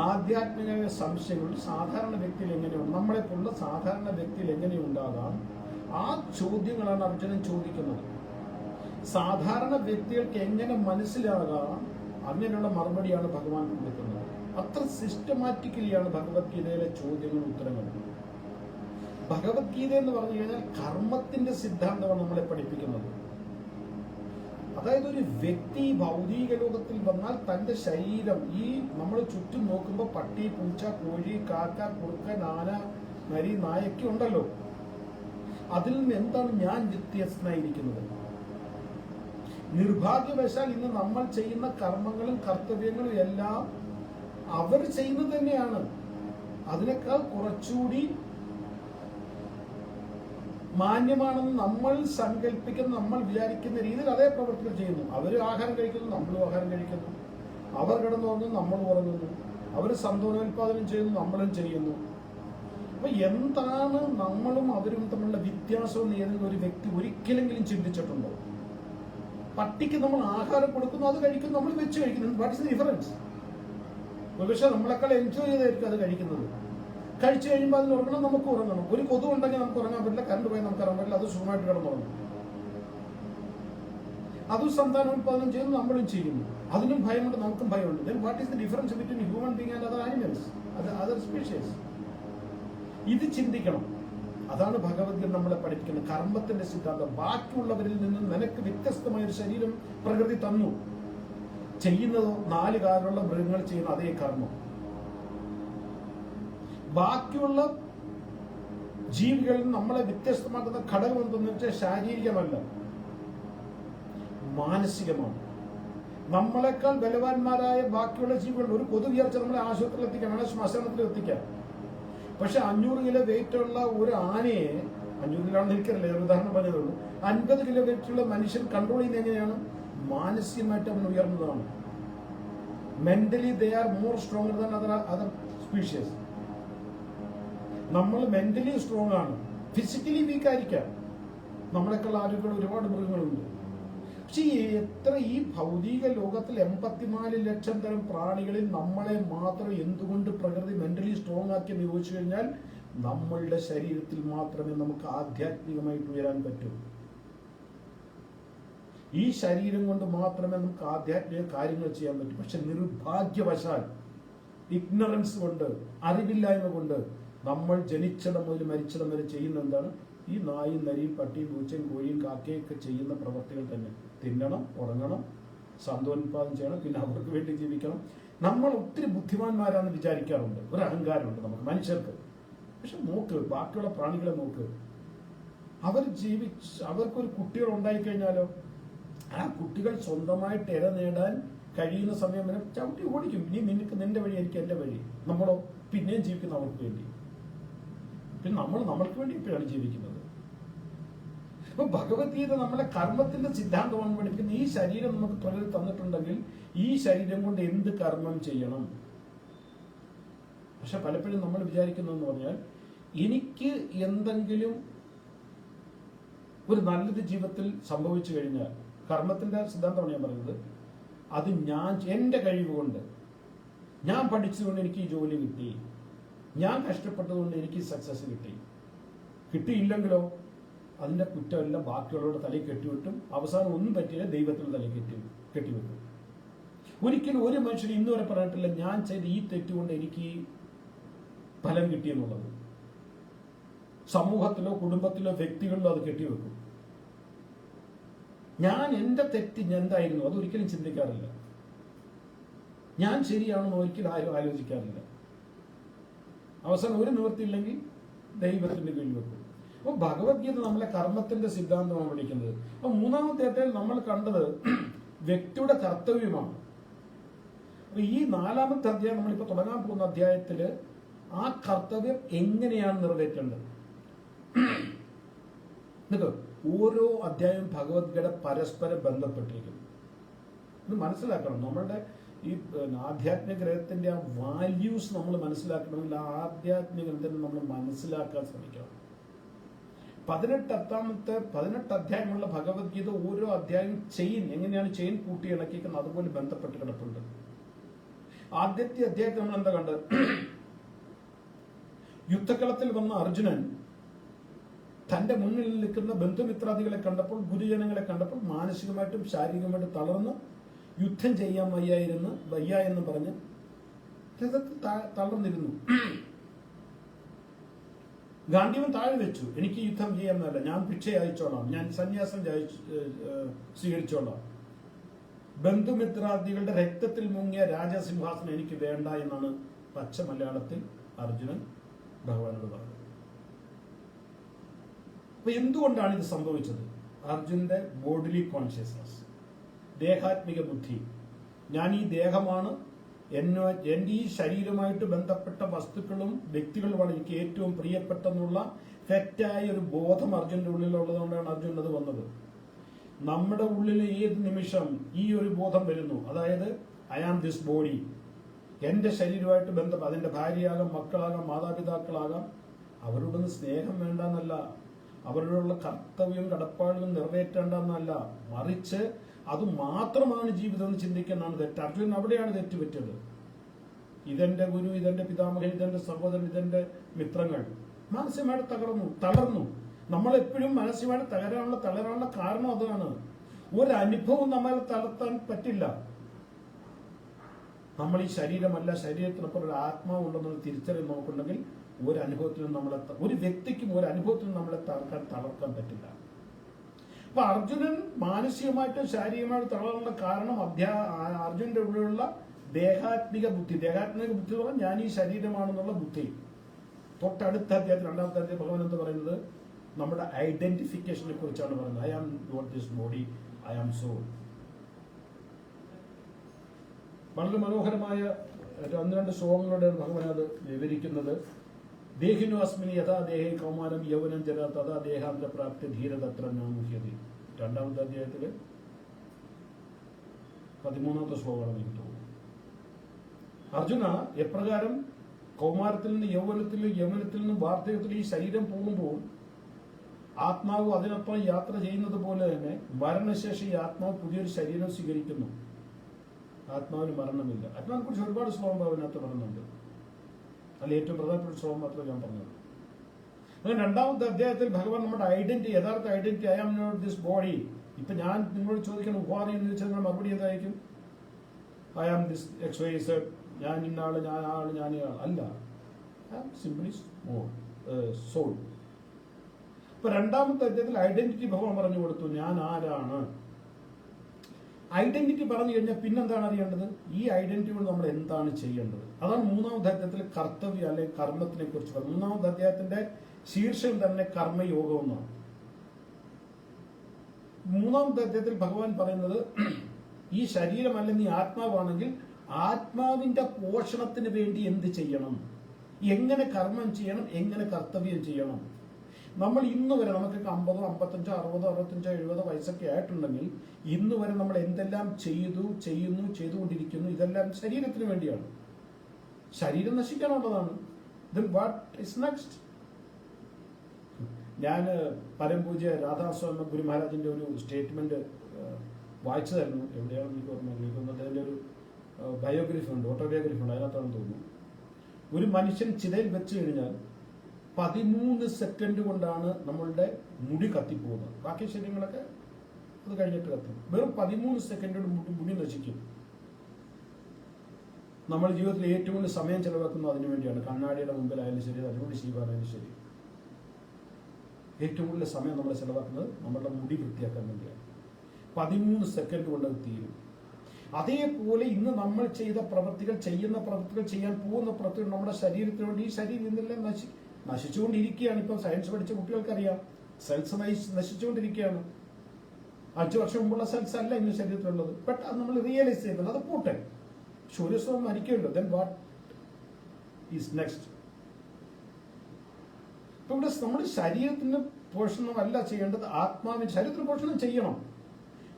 ആധ്യാത്മിക സംശയങ്ങൾ സാധാരണ വ്യക്തിയിൽ എങ്ങനെയുണ്ട്, നമ്മളെപ്പോലുള്ള സാധാരണ വ്യക്തിയിൽ എങ്ങനെയുണ്ടാകാം, ആ ചോദ്യങ്ങളാണ് അർജുനൻ ചോദിക്കുന്നത്. സാധാരണ വ്യക്തികൾക്ക് എങ്ങനെ മനസ്സിലാകാം, അങ്ങനെയുള്ള മറുപടിയാണ് ഭഗവാൻ കൊടുക്കുന്നത്. അത്ര സിസ്റ്റമാറ്റിക്കലിയാണ് ഭഗവത്ഗീതയിലെ ചോദ്യങ്ങളും ഉത്തരങ്ങളും. ഭഗവത്ഗീത എന്ന് പറഞ്ഞു കഴിഞ്ഞാൽ കർമ്മത്തിന്റെ സിദ്ധാന്തമാണ് നമ്മളെ പഠിപ്പിക്കുന്നത്. അതായത് ഒരു വ്യക്തി ഭൗതിക ലോകത്തിൽ വന്നാൽ തന്റെ ശരീരം, ഈ നമ്മൾ ചുറ്റും നോക്കുമ്പോൾ പട്ടി, പൂച്ച, കോഴി, കാക്ക, കുറുക്കൻ, ആന, നരി, നായൊക്കെ ഉണ്ടല്ലോ. അതിൽ നിന്ന് എന്താണ് ഞാൻ വ്യത്യസ്തനായിരിക്കുന്നത്? നിർഭാഗ്യവശാൽ ഇന്ന് നമ്മൾ ചെയ്യുന്ന കർമ്മങ്ങളും കർത്തവ്യങ്ങളും എല്ലാം അവർ ചെയ്യുന്നത് തന്നെയാണ്. അതിനേക്കാൾ കുറച്ചുകൂടി മാന്യമാണെന്ന് നമ്മൾ സങ്കല്പിക്കുന്ന, നമ്മൾ വിചാരിക്കുന്ന രീതിയിൽ അതേ പ്രവർത്തികൾ ചെയ്യുന്നു. അവർ ആഹാരം കഴിക്കുന്നു, നമ്മളും ആഹാരം കഴിക്കുന്നു. അവർ കിടന്നുറങ്ങുന്നു, നമ്മൾ ഉറങ്ങുന്നു. അവർ സന്തോഷോൽപാദനം ചെയ്യുന്നു, നമ്മളും ചെയ്യുന്നു. അപ്പൊ എന്താണ് നമ്മളും അവരും തമ്മിലുള്ള വ്യത്യാസം എന്ന് ഏതെങ്കിലും ഒരു വ്യക്തി ഒരിക്കലെങ്കിലും ചിന്തിച്ചിട്ടുണ്ടോ? പട്ടിക്ക് നമ്മൾ ആഹാരം കൊടുക്കുന്നു, അത് കഴിക്കുന്നു, നമ്മൾ വെച്ച് കഴിക്കുന്നു. What is the difference? ഒരുപക്ഷെ നമ്മളെക്കാൾ എൻജോയ് ചെയ്തായിരിക്കും അത് കഴിക്കുന്നത്. കഴിച്ചു കഴിയുമ്പോൾ അതിന് ഉറങ്ങണം, നമുക്ക് ഉറങ്ങണം. ഒരു കൊതു ഉണ്ടെങ്കിൽ നമുക്ക് ഉറങ്ങാൻ പറ്റില്ല, കറണ്ട് പോയി നമുക്ക് ഇറങ്ങാൻ പറ്റില്ല, അത് സുഖമായിട്ട് കിടന്നുറങ്ങും. അതും സന്താനോൽപാദനം ചെയ്യുന്നു, നമ്മളും ചെയ്യുന്നു. അതിനും ഭയമുണ്ട്, നമുക്കും ഭയമുണ്ട്. Then what is the difference between human being and other animals, other species? ഇത് ചിന്തിക്കണം. അതാണ് ഭഗവത്ഗീത നമ്മളെ പഠിപ്പിക്കുന്നത്. കർമ്മത്തിന്റെ സിദ്ധാന്തം. ബാക്കിയുള്ളവരിൽ നിന്നും നിനക്ക് വ്യത്യസ്തമായ ഒരു ശരീരം പ്രകൃതി തന്നു. ചെയ്യുന്നതോ 4 കാലുള്ള മൃഗങ്ങൾ ചെയ്യുന്ന അതേ കർമ്മം. ബാക്കിയുള്ള ജീവികളിൽ നമ്മളെ വ്യത്യസ്തമാക്കുന്ന ഘടകം എന്തെന്ന് വെച്ചാൽ ശാരീരികമല്ല, മാനസികമാണ്. നമ്മളെക്കാൾ ബലവാന്മാരായ ബാക്കിയുള്ള ജീവികൾ, ഒരു കൊതു വിചാരിച്ച നമ്മളെ ആശുപത്രിയിൽ എത്തിക്കാം, വേണം ശ്മശാനത്തിൽ എത്തിക്കാം. പക്ഷെ 500 കിലോ വെയിറ്റ് ഉള്ള ഒരു ആനയെ, 500 കിലോ ആണെന്ന് എനിക്കറിയില്ല, ഒരു ഉദാഹരണം പറഞ്ഞതുള്ളൂ, 50 കിലോ വെയിറ്റ് ഉള്ള മനുഷ്യൻ കൺട്രോൾ ചെയ്യുന്നത് എങ്ങനെയാണ്? മാനസികമായിട്ട് അവൻ ഉയർന്നതാണ്. Mentally they are more stronger than other species. നമ്മൾ മെന്റലി സ്ട്രോങ് ആണ്, ഫിസിക്കലി വീക്ക് ആയിരിക്കാം. നമ്മളെക്കാൾ ആരോഗ്യമുള്ള ഒരുപാട് മൃഗങ്ങളുണ്ട്. പക്ഷെ ഈ ഭൗതിക ലോകത്തിൽ 84 ലക്ഷം തരം പ്രാണികളിൽ നമ്മളെ മാത്രം എന്തുകൊണ്ട് പ്രകൃതി മെന്റലി സ്ട്രോങ് ആക്കി ചോദിച്ചു കഴിഞ്ഞാൽ, നമ്മളുടെ ശരീരത്തിൽ മാത്രമേ നമുക്ക് ആധ്യാത്മികമായിട്ട് ഉയരാൻ പറ്റൂ. ഈ ശരീരം കൊണ്ട് മാത്രമേ നമുക്ക് ആധ്യാത്മിക കാര്യങ്ങൾ ചെയ്യാൻ പറ്റൂ. പക്ഷെ നിർഭാഗ്യവശാൽ, ഇഗ്നറൻസ് കൊണ്ട്, അറിവില്ലായ്മ കൊണ്ട് നമ്മൾ ജനിച്ചിടം മുതൽ മരിച്ചിടം വരെ ചെയ്യുന്ന എന്താണ്? ഈ നായും നരിയും പട്ടിയും പൂച്ചയും കോഴിയും കാക്കയൊക്കെ ചെയ്യുന്ന പ്രവർത്തികൾ തന്നെ. തിന്നണം, ഉറങ്ങണം, സന്തോൽപാദനം ചെയ്യണം, പിന്നെ അവർക്ക് വേണ്ടി ജീവിക്കണം. നമ്മൾ ഒത്തിരി ബുദ്ധിമാന്മാരാണെന്ന് വിചാരിക്കാറുണ്ട്. ഒരു അഹങ്കാരമുണ്ട് നമുക്ക് മനുഷ്യർക്ക്. പക്ഷെ നോക്ക്, ബാക്കിയുള്ള പ്രാണികളെ നോക്ക്. അവർക്കൊരു കുട്ടികൾ ഉണ്ടായിക്കഴിഞ്ഞാലോ, ആ കുട്ടികൾ സ്വന്തമായിട്ട് ഇര നേടാൻ കഴിയുന്ന സമയം വരെ ചവിട്ടി ഓടിക്കും. നീ നിന്റെ വഴി, എനിക്ക് എന്റെ വഴി. നമ്മളോ പിന്നെയും ജീവിക്കുന്ന അവർക്ക് വേണ്ടി. പിന്നെ നമ്മൾക്ക് വേണ്ടി ഇപ്പോഴാണ് ജീവിക്കുന്നത്. അപ്പൊ ഭഗവത്ഗീത നമ്മളെ കർമ്മത്തിന്റെ സിദ്ധാന്തമാണ് പഠിപ്പിക്കുന്നത്. ഈ ശരീരം നമുക്ക് പ്രകൃതി തന്നിട്ടുണ്ടെങ്കിൽ ഈ ശരീരം കൊണ്ട് എന്ത് കർമ്മം ചെയ്യണം? പക്ഷെ പലപ്പോഴും നമ്മൾ വിചാരിക്കുന്നതെന്ന് പറഞ്ഞാൽ, എനിക്ക് എന്തെങ്കിലും ഒരു നല്ലത് ജീവിതത്തിൽ സംഭവിച്ചു കഴിഞ്ഞാൽ, കർമ്മത്തിന്റെ സിദ്ധാന്തമാണ് ഞാൻ പറയുന്നത്, അത് എന്റെ കഴിവ് കൊണ്ട്, ഞാൻ പഠിച്ചതുകൊണ്ട് എനിക്ക് ഈ ജോലി കിട്ടി, ഞാൻ കഷ്ടപ്പെട്ടതുകൊണ്ട് എനിക്ക് സക്സസ് കിട്ടിയില്ലെങ്കിലോ അതിന്റെ കുറ്റമെല്ലാം ബാക്കിയുള്ളവരുടെ തലയിൽ കെട്ടിവിട്ടും അവസാനം ഒന്നും പറ്റിയില്ല ദൈവത്തിന്റെ തലയിൽ കെട്ടിവെക്കും. ഒരിക്കലും ഒരു മനുഷ്യൻ ഇന്നുവരെ പറഞ്ഞിട്ടില്ല ഞാൻ ചെയ്ത ഈ തെറ്റുകൊണ്ട് എനിക്ക് ഫലം കിട്ടിയെന്നുള്ളത്. സമൂഹത്തിലോ കുടുംബത്തിലോ വ്യക്തികളിലോ അത് കെട്ടിവെക്കും. ഞാൻ എന്റെ തെറ്റ് എന്തായിരുന്നു അതൊരിക്കലും ചിന്തിക്കാറില്ല. ഞാൻ ശരിയാണെന്ന് ഒരിക്കലും ആരും ആലോചിക്കാറില്ല. അവസാനം ഒരു നിവൃത്തിയില്ലെങ്കിൽ ദൈവത്തിന്റെ കീഴിൽ വെക്കും. അപ്പൊ ഭഗവത്ഗീത നമ്മളെ കർമ്മത്തിന്റെ സിദ്ധാന്തമാണ് പഠിക്കുന്നത്. അപ്പൊ 3-ാമത്തെ അധ്യായം നമ്മൾ കണ്ടത് വ്യക്തിയുടെ കർത്തവ്യമാണ്. അപ്പൊ ഈ 4-ാമത്തെ അധ്യായം നമ്മളിപ്പോ തുടങ്ങാൻ പോകുന്ന അധ്യായത്തില് ആ കർത്തവ്യം എങ്ങനെയാണ് നിറവേറ്റേണ്ടത്? എന്നിട്ട് ഓരോ അധ്യായവും ഭഗവത്ഗീത പരസ്പരം ബന്ധപ്പെട്ടിരിക്കുന്നു. ഇത് മനസ്സിലാക്കണം. നമ്മളുടെ ഈ ആധ്യാത്മിക ഗ്രന്ഥത്തിന്റെ ആ വാല്യൂസ് നമ്മൾ മനസ്സിലാക്കണമെങ്കിൽ ആ ആധ്യാത്മിക ഗ്രന്ഥം നമ്മൾ മനസ്സിലാക്കാൻ ശ്രമിക്കണം. 18 അധ്യായമുള്ള ഭഗവത്ഗീത ഓരോ അധ്യായം എങ്ങനെയാണ് ചെയിൻ കൂട്ടി ഇണക്കിക്കുന്നത് അതുപോലെ ബന്ധപ്പെട്ട് കിടപ്പുണ്ട്. ആദ്യത്തെ അധ്യായത്തിൽ നമ്മൾ എന്താ കണ്ടത്? യുദ്ധക്കളത്തിൽ വന്ന അർജുനൻ തന്റെ മുന്നിൽ നിൽക്കുന്ന ബന്ധുമിത്രാദികളെ കണ്ടപ്പോൾ, ഗുരുജനങ്ങളെ കണ്ടപ്പോൾ മാനസികമായിട്ടും ശാരീരികമായിട്ടും തളർന്ന് യുദ്ധം ചെയ്യാൻ വയ്യ എന്ന് പറഞ്ഞ് രഥത്തിൽ തളർന്നിരുന്നു. ഗാന്ധിവൻ താഴെ വെച്ചു, എനിക്ക് യുദ്ധം ചെയ്യാമെന്നല്ല, ഞാൻ ഭിക്ഷ അയച്ചോളാം, ഞാൻ സന്യാസം സ്വീകരിച്ചോളാം, ബന്ധുമിത്രാദികളുടെ രക്തത്തിൽ മുങ്ങിയ രാജസിംഹാസനം എനിക്ക് വേണ്ട എന്നാണ് പച്ച മലയാളത്തിൽ അർജുനൻ ഭഗവാനോട് പറഞ്ഞത്. അപ്പൊ എന്തുകൊണ്ടാണ് ഇത് സംഭവിച്ചത്? അർജുനന്റെ ബോഡിലി കോൺഷ്യസ്നസ്, ദേഹാത്മിക ബുദ്ധി, ഞാൻ ഈ ദേഹമാണ്, എന്റെ ഈ ശരീരമായിട്ട് ബന്ധപ്പെട്ട വസ്തുക്കളും വ്യക്തികളുമാണ് എനിക്ക് ഏറ്റവും പ്രിയപ്പെട്ടെന്നുള്ള തെറ്റായ ഒരു ബോധം അർജുനന്റെ ഉള്ളിലുള്ളതുകൊണ്ടാണ് അർജുനൻ അത് വന്നത്. നമ്മുടെ ഉള്ളിൽ ഏത് നിമിഷം ഈ ഒരു ബോധം വരുന്നു, അതായത് ഐ ആം ദിസ് ബോഡി, എന്റെ ശരീരമായിട്ട് ബന്ധപ്പെട്ട അതിന്റെ ഭാര്യയാകാം, മക്കളാകാം, മാതാപിതാക്കളാകാം, അവരോടൊന്ന് സ്നേഹം വേണ്ടെന്നല്ല, അവരോടുള്ള കർത്തവ്യവും കടപ്പാടും നിറവേറ്റേണ്ടെന്നല്ല, മറിച്ച് അത് മാത്രമാണ് ജീവിതം എന്ന് ചിന്തിക്കുന്നതാണ് തെറ്റ്. അർജുനൻ അവിടെയാണ് തെറ്റുപറ്റത്. ഇതെന്റെ ഗുരു, ഇതെന്റെ പിതാമഹൻ, ഇതെന്റെ സഹോദരൻ, ഇതെന്റെ മിത്രങ്ങൾ മാനസികമായിട്ട് തളർന്നു. നമ്മളെപ്പോഴും മാനസികമായിട്ട് തളരാനുള്ള കാരണം അതാണ്. ഒരനുഭവം നമ്മളെ തളർത്താൻ പറ്റില്ല. നമ്മൾ ഈ ശരീരമല്ല, ശരീരത്തിനൊപ്പം ഒരു ആത്മാവ് ഉണ്ടെന്നുള്ള തിരിച്ചറിവ് നോക്കുന്നുണ്ടെങ്കിൽ ഒരു വ്യക്തിക്കും ഒരു അനുഭവത്തിനും നമ്മളെ തളർക്കാൻ പറ്റില്ല. അപ്പൊ അർജുനൻ മാനസികമായിട്ടും ശാരീരികമായിട്ടും തളരാനുള്ള കാരണം അർജുനന്റെ ഉള്ളിലുള്ള ദേഹാത്മിക ബുദ്ധി എന്ന് പറഞ്ഞാൽ ഞാൻ ഈ ശരീരമാണെന്നുള്ള ബുദ്ധി. തൊട്ടടുത്ത അധ്യായത്തിൽ 2-ാമത്തെ അധ്യായം ഭഗവാൻ എന്ന് പറയുന്നത് നമ്മുടെ ഐഡന്റിഫിക്കേഷനെ കുറിച്ചാണ് പറയുന്നത്. I am not this body, I am soul. വളരെ മനോഹരമായ 1-2 ശ്ലോകങ്ങളുടെ ഭഗവാൻ അത് വിവരിക്കുന്നത്. ദേഹിനു അസ്മിനി യഥാ ദേഹേ കൗമാരം യൗവനം ജര തഥാ ദേഹാന്ത പ്രാപ്തി ധീരതത്ര നാമുഹ്യതി. 2-ാമത്തെ അധ്യായത്തില് 13-ാമത്തെ ശ്ലോകമാണ് എനിക്ക് തോന്നുന്നു. അർജുന, എപ്രകാരം കൗമാരത്തിൽ നിന്ന് യൗവനത്തിൽ നിന്ന് വാർദ്ധക്യത്തിൽ ഈ ശരീരം പോകുമ്പോൾ ആത്മാവ് അതിനൊപ്പം യാത്ര ചെയ്യുന്നത് പോലെ തന്നെ മരണശേഷം ഈ ആത്മാവ് പുതിയൊരു ശരീരം സ്വീകരിക്കുന്നു. ആത്മാവിന് മരണമില്ല. ആത്മാവിനെ കുറിച്ച് ഒരുപാട് ശ്ലോകം അതിനകത്ത് പറയുന്നുണ്ട്. അതിൽ ഏറ്റവും പ്രധാനപ്പെട്ട ശ്ലോകം മാത്രമേ ഞാൻ പറഞ്ഞത്. അങ്ങനെ 2-ാമത്തെ അധ്യായത്തിൽ ഭഗവാൻ നമ്മുടെ യഥാർത്ഥ identity, I am not this body. ഇപ്പൊ ഞാൻ നിങ്ങളോട് ചോദിക്കണം ഉപാധി എന്ന് ചോദിച്ചാൽ നിങ്ങൾ മറുപടി എന്തായിരിക്കും? ഐ ആം ദിസ് XYZ, ഞാൻ ഇന്നാള്, ഞാൻ ആള്, ഞാൻ അല്ല. I am simply soul. ഇപ്പൊ 2-ാമത്തെ അധ്യായത്തിൽ ഐഡന്റിറ്റി ഭഗവാൻ പറഞ്ഞു കൊടുത്തു, ഞാൻ ആരാണ്. ഐഡന്റിറ്റി പറഞ്ഞു കഴിഞ്ഞാൽ പിന്നെന്താണ് അറിയേണ്ടത്? ഈ ഐഡന്റിറ്റി കൊണ്ട് നമ്മൾ എന്താണ് ചെയ്യേണ്ടത്? അതാണ് 3-ാമത്തെ അധ്യായത്തിൽ കർത്തവ്യം അല്ലെങ്കിൽ കർമ്മത്തിനെ കുറിച്ച് പറഞ്ഞു. 3-ാമത്തെ അധ്യായത്തിന്റെ ശീർഷകം തന്നെ കർമ്മയോഗം എന്നാണ്. 3-ാമത്തെ അധ്യായത്തിൽ ഭഗവാൻ പറയുന്നത് ഈ ശരീരമല്ല, നീ ആത്മാവാണെങ്കിൽ ആത്മാവിന്റെ പോഷണത്തിന് വേണ്ടി എന്ത് ചെയ്യണം, എങ്ങനെ കർമ്മം ചെയ്യണം, എങ്ങനെ കർത്തവ്യം ചെയ്യണം. നമ്മൾ ഇന്ന് വരെ നമുക്ക് 50, 55, 60, 65, 70 വയസ്സൊക്കെ ആയിട്ടുണ്ടെങ്കിൽ ഇന്ന് വരെ നമ്മൾ എന്തെല്ലാം ചെയ്തുകൊണ്ടിരിക്കുന്നു, ഇതെല്ലാം ശരീരത്തിന് വേണ്ടിയാണ്. ശരീരം നശിക്കാനുള്ളതാണ്. Then what is next? ഞാൻ പരംപൂജ്യ രാധാസ്വാമി ഗുരു മഹാരാജിന്റെ ഒരു സ്റ്റേറ്റ്മെന്റ് വായിച്ചതായിരുന്നു. എവിടെയാണ് എനിക്ക് ഓർമ്മ? അതിന്റെ ഒരു ബയോഗ്രഫി ഉണ്ട്, ഓട്ടോബയോഗ്രഫി ഉണ്ട്, അതിനകത്താണെന്ന് തോന്നുന്നു. ഒരു മനുഷ്യൻ ചിതയിൽ വെച്ച് കഴിഞ്ഞാൽ 13 സെക്കൻഡ് കൊണ്ടാണ് നമ്മളുടെ മുടി കത്തിപ്പോകുന്നത്. ബാക്കി ശരീരങ്ങളൊക്കെ അത് കഴിഞ്ഞിട്ട് കത്തും. വെറും 13 സെക്കൻഡ് മുടി നശിക്കും. നമ്മൾ ജീവിതത്തിൽ ഏറ്റവും കൂടുതൽ സമയം ചെലവാക്കുന്നത് അതിനു വേണ്ടിയാണ്. കണ്ണാടിയുടെ മുമ്പിലായാലും ശരി, അതിനോട് ശീവാനായാലും ശരി, ഏറ്റവും കൂടുതൽ സമയം നമ്മൾ ചെലവാക്കുന്നത് നമ്മളുടെ മുടി വൃത്തിയാക്കാൻ വേണ്ടിയാണ്. 13 സെക്കൻഡ് കൊണ്ട് അത് തീരും. അതേപോലെ ഇന്ന് നമ്മൾ ചെയ്യുന്ന പ്രവൃത്തികൾ, ചെയ്യാൻ പോകുന്ന പ്രവൃത്തികൾ നമ്മുടെ ശരീരത്തിന് വേണ്ടി, ഈ ശരീരം ഇന്നെല്ലാം നശിച്ചുകൊണ്ടിരിക്കുകയാണ്. ഇപ്പം സയൻസ് പഠിച്ച കുട്ടികൾക്കറിയാം, സെൽസ് നശിച്ചുകൊണ്ടിരിക്കുകയാണ്. 5 വർഷം മുമ്പുള്ള സെൽസ് അല്ല ഇന്ന് ശരീരത്തിലുള്ളത്. ബട്ട് അത് നമ്മൾ റിയലൈസ് ചെയ്യുന്നത്. അത് പോട്ടെ, സൂര്യസ്വം മരിക്കുമല്ലോ. Then what is next? ഇപ്പൊ ഇവിടെ നമ്മുടെ ശരീരത്തിന് പോഷണമല്ല ചെയ്യേണ്ടത്, ശരീരത്തിന് പോഷണം ചെയ്യണം.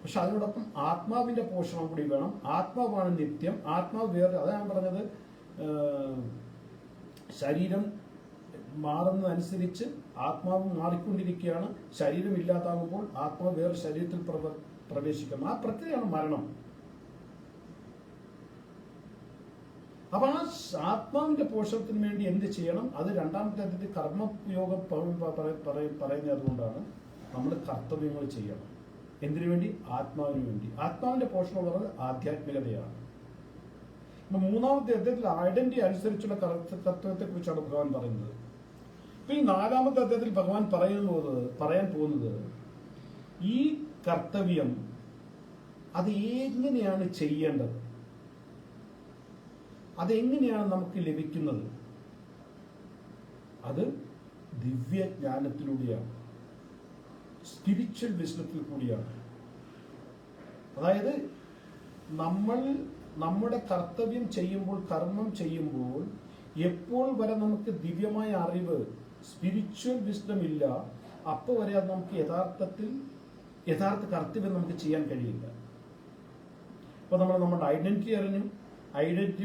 പക്ഷെ അതിനോടൊപ്പം ആത്മാവിന്റെ പോഷണം കൂടി വേണം. ആത്മാവാണ് നിത്യം, ആത്മാവ് വേറെ. അതാണ് ഞാൻ പറഞ്ഞത്, ശരീരം മാറുന്നതനുസരിച്ച് ആത്മാവ് മാറിക്കൊണ്ടിരിക്കുകയാണ്. ശരീരം ഇല്ലാതാകുമ്പോൾ ആത്മാവ് വേറെ ശരീരത്തിൽ പ്രവേശിക്കണം. ആ പ്രക്രിയയാണ് മരണം. അപ്പൊ ആ ആത്മാവിന്റെ പോഷണത്തിന് വേണ്ടി എന്ത് ചെയ്യണം? അത് രണ്ടാമത്തെ അധ്യായത്തിൽ കർമ്മയോഗം പറയുന്നത് അതുകൊണ്ടാണ് നമ്മൾ കർത്തവ്യങ്ങൾ ചെയ്യണം. എന്തിനു വേണ്ടി? ആത്മാവിന് വേണ്ടി. ആത്മാവിന്റെ പോഷണം എന്ന് പറയുന്നത് ആധ്യാത്മികതയാണ്. മൂന്നാമത്തെ അധ്യായത്തിൽ ഐഡന്റിറ്റി അനുസരിച്ചുള്ള കർത്തവ്യത്തെ കുറിച്ചാണ് ഭഗവാൻ പറയുന്നത്. ഇപ്പൊ ഈ നാലാമത്തെ അധ്യായത്തിൽ ഭഗവാൻ പറയാൻ പോകുന്നത് ഈ കർത്തവ്യം അത് എങ്ങനെയാണ് ചെയ്യേണ്ടത്, അതെങ്ങനെയാണ് നമുക്ക് ലഭിക്കുന്നത്? അത് ദിവ്യജ്ഞാനത്തിലൂടെയാണ്, സ്പിരിച്വൽ വിസ്ഡത്തിൽ കൂടിയാണ്. അതായത് നമ്മൾ നമ്മുടെ കർത്തവ്യം ചെയ്യുമ്പോൾ, കർമ്മം ചെയ്യുമ്പോൾ എപ്പോൾ വരെ നമുക്ക് ദിവ്യമായ അറിവ്, സ്പിരിച്വൽ വിസ്ഡം ഇല്ല, അപ്പോൾ വരെ അത് നമുക്ക് യഥാർത്ഥ കർത്തവ്യം നമുക്ക് ചെയ്യാൻ കഴിയില്ല. അപ്പൊ നമ്മൾ നമ്മുടെ ഐഡന്റിറ്റി അറിഞ്ഞു, ഐഡന്റിറ്റി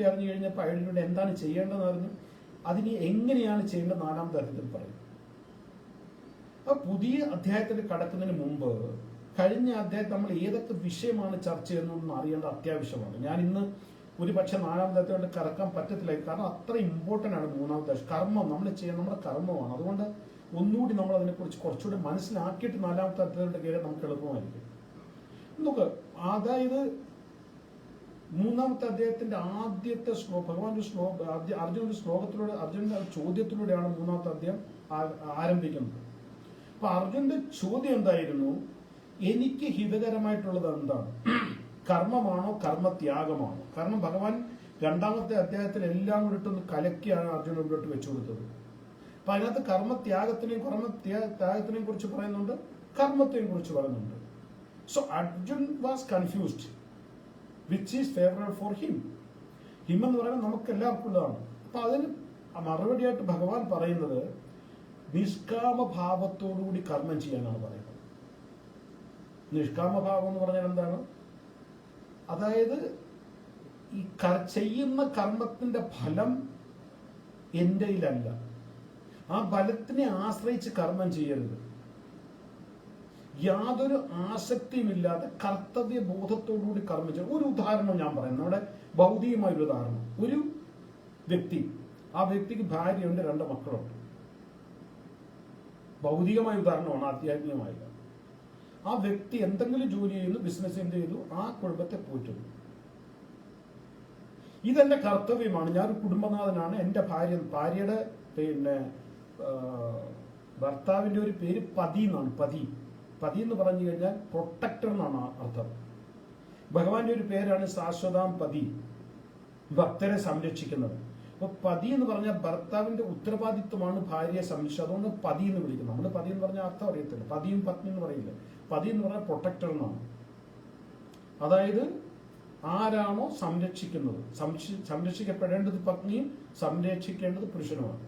അറിഞ്ഞു കഴിഞ്ഞപ്പോൾ ഐഡന്റിറ്റി എന്താണ് ചെയ്യേണ്ടതെന്ന് അറിഞ്ഞു. അതിന് എങ്ങനെയാണ് ചെയ്യേണ്ടത് നാലാമത്തെ അധ്യായത്തിൽ പറയും. ആ പുതിയ അധ്യായത്തിൽ കടക്കുന്നതിന് മുമ്പ് കഴിഞ്ഞ അധ്യായത്തിൽ നമ്മൾ ഏതൊക്കെ വിഷയമാണ് ചർച്ച ചെയ്യുന്നതെന്ന് അറിയേണ്ടത് അത്യാവശ്യമാണ്. ഞാൻ ഇന്ന് ഒരു പക്ഷെ നാലാമത്തെ അധ്യായത്തിൽ കറക്കാൻ പറ്റത്തില്ല, കാരണം അത്ര ഇമ്പോർട്ടന്റ് ആണ് മൂന്നാമത്തെ അധ്യായം. കർമ്മം നമ്മൾ ചെയ്യുന്ന നമ്മുടെ കർമ്മമാണ്. അതുകൊണ്ട് ഒന്നുകൂടി നമ്മൾ അതിനെക്കുറിച്ച് കുറച്ചുകൂടി മനസ്സിലാക്കിയിട്ട് നാലാമത്തെ അധ്യായത്തിലോട്ട് കയറി നമുക്ക് എളുപ്പമായിരിക്കും. നോക്ക്, അതായത് മൂന്നാമത്തെ അധ്യായത്തിന്റെ ആദ്യത്തെ അർജുനന്റെ ശ്ലോകത്തിലൂടെ, അർജുനന്റെ ചോദ്യത്തിലൂടെയാണ് മൂന്നാമത്തെ അധ്യായം ആരംഭിക്കുന്നത്. അപ്പൊ അർജുനന്റെ ചോദ്യം എന്തായിരുന്നു? എനിക്ക് ഹിതകരമായിട്ടുള്ളത് എന്താണ്? കർമ്മമാണോ കർമ്മത്യാഗമാണോ? കാരണം ഭഗവാൻ രണ്ടാമത്തെ അധ്യായത്തിൽ എല്ലാം കൂടി ഇട്ടൊന്ന് കലക്കിയാണ് അർജുനൻ മുന്നോട്ട് വെച്ചു കൊടുത്തത്. അപ്പൊ അതിനകത്ത് കർമ്മത്യാഗത്തിനെയും കുറിച്ച് പറയുന്നുണ്ട്, കർമ്മത്തെയും കുറിച്ച് പറയുന്നുണ്ട്. So Arjun was confused which is favourable for him. Him എന്ന് പറയുന്നത് നമുക്ക് എല്ലാവർക്കും ഉള്ളതാണ്. അപ്പൊ അതിന് മറുപടിയായിട്ട് ഭഗവാൻ പറയുന്നത് നിഷ്കാമഭാവത്തോടുകൂടി കർമ്മം ചെയ്യാനാണ് പറയുന്നത്. നിഷ്കാമഭാവം എന്ന് പറഞ്ഞാൽ എന്താണ്? അതായത് ഈ ചെയ്യുന്ന കർമ്മത്തിന്റെ ഫലം എന്റെയിലല്ല, ആ ഫലത്തിനെ ആശ്രയിച്ച് കർമ്മം ചെയ്യരുത്. യാതൊരു ആസക്തിയുമില്ലാതെ കർത്തവ്യ ബോധത്തോടുകൂടി കർമ്മം ചെയ്യണം. ഒരു ഉദാഹരണം ഞാൻ പറയാം, നമ്മുടെ ഭൗതികമായ ഒരു ഉദാഹരണം. ഒരു വ്യക്തി, ആ വ്യക്തിക്ക് ഭാര്യയുണ്ട്, 2 മക്കളുണ്ട്. ഭൗതികമായ ഉദാഹരണമാണ്, ആധ്യാത്മികമായ. ആ വ്യക്തി എന്തെങ്കിലും ജോലി ചെയ്യുന്നു, ബിസിനസ് എന്ത് ചെയ്തു, ആ കുടുംബത്തെ പോറ്റുന്നു. ഇതെന്റെ കർത്തവ്യമാണ്, ഞാനൊരു കുടുംബനാഥനാണ്. എന്റെ ഭാര്യയുടെ ഭർത്താവിന്റെ ഒരു പേര് പതി എന്നാണ്. പതി എന്ന് പറഞ്ഞു കഴിഞ്ഞാൽ പ്രൊട്ടക്ടർ എന്നാണ് അർത്ഥം. ഭഗവാന്റെ ഒരു പേരാണ് ശാശ്വതാം പതി, ഭക്തരെ സംരക്ഷിക്കുന്നത്. അപ്പൊ പതി എന്ന് പറഞ്ഞാൽ ഭർത്താവിന്റെ ഉത്തരവാദിത്വമാണ് ഭാര്യയെ സംരക്ഷിച്ചത്. അതുകൊണ്ട് പതി എന്ന് വിളിക്കുന്നത്. നമ്മൾ പതി എന്ന് പറഞ്ഞാൽ അർത്ഥം അറിയത്തില്ല, പതിയും പത്നി എന്ന് പറയില്ല. പതി എന്ന് പറഞ്ഞാൽ പ്രൊട്ടക്ടർ എന്നാണ്. അതായത് ആരാണോ സംരക്ഷിക്കുന്നത്, സംരക്ഷിക്കപ്പെടേണ്ടത് പത്നിയും സംരക്ഷിക്കേണ്ടത് പുരുഷനുമാണ്.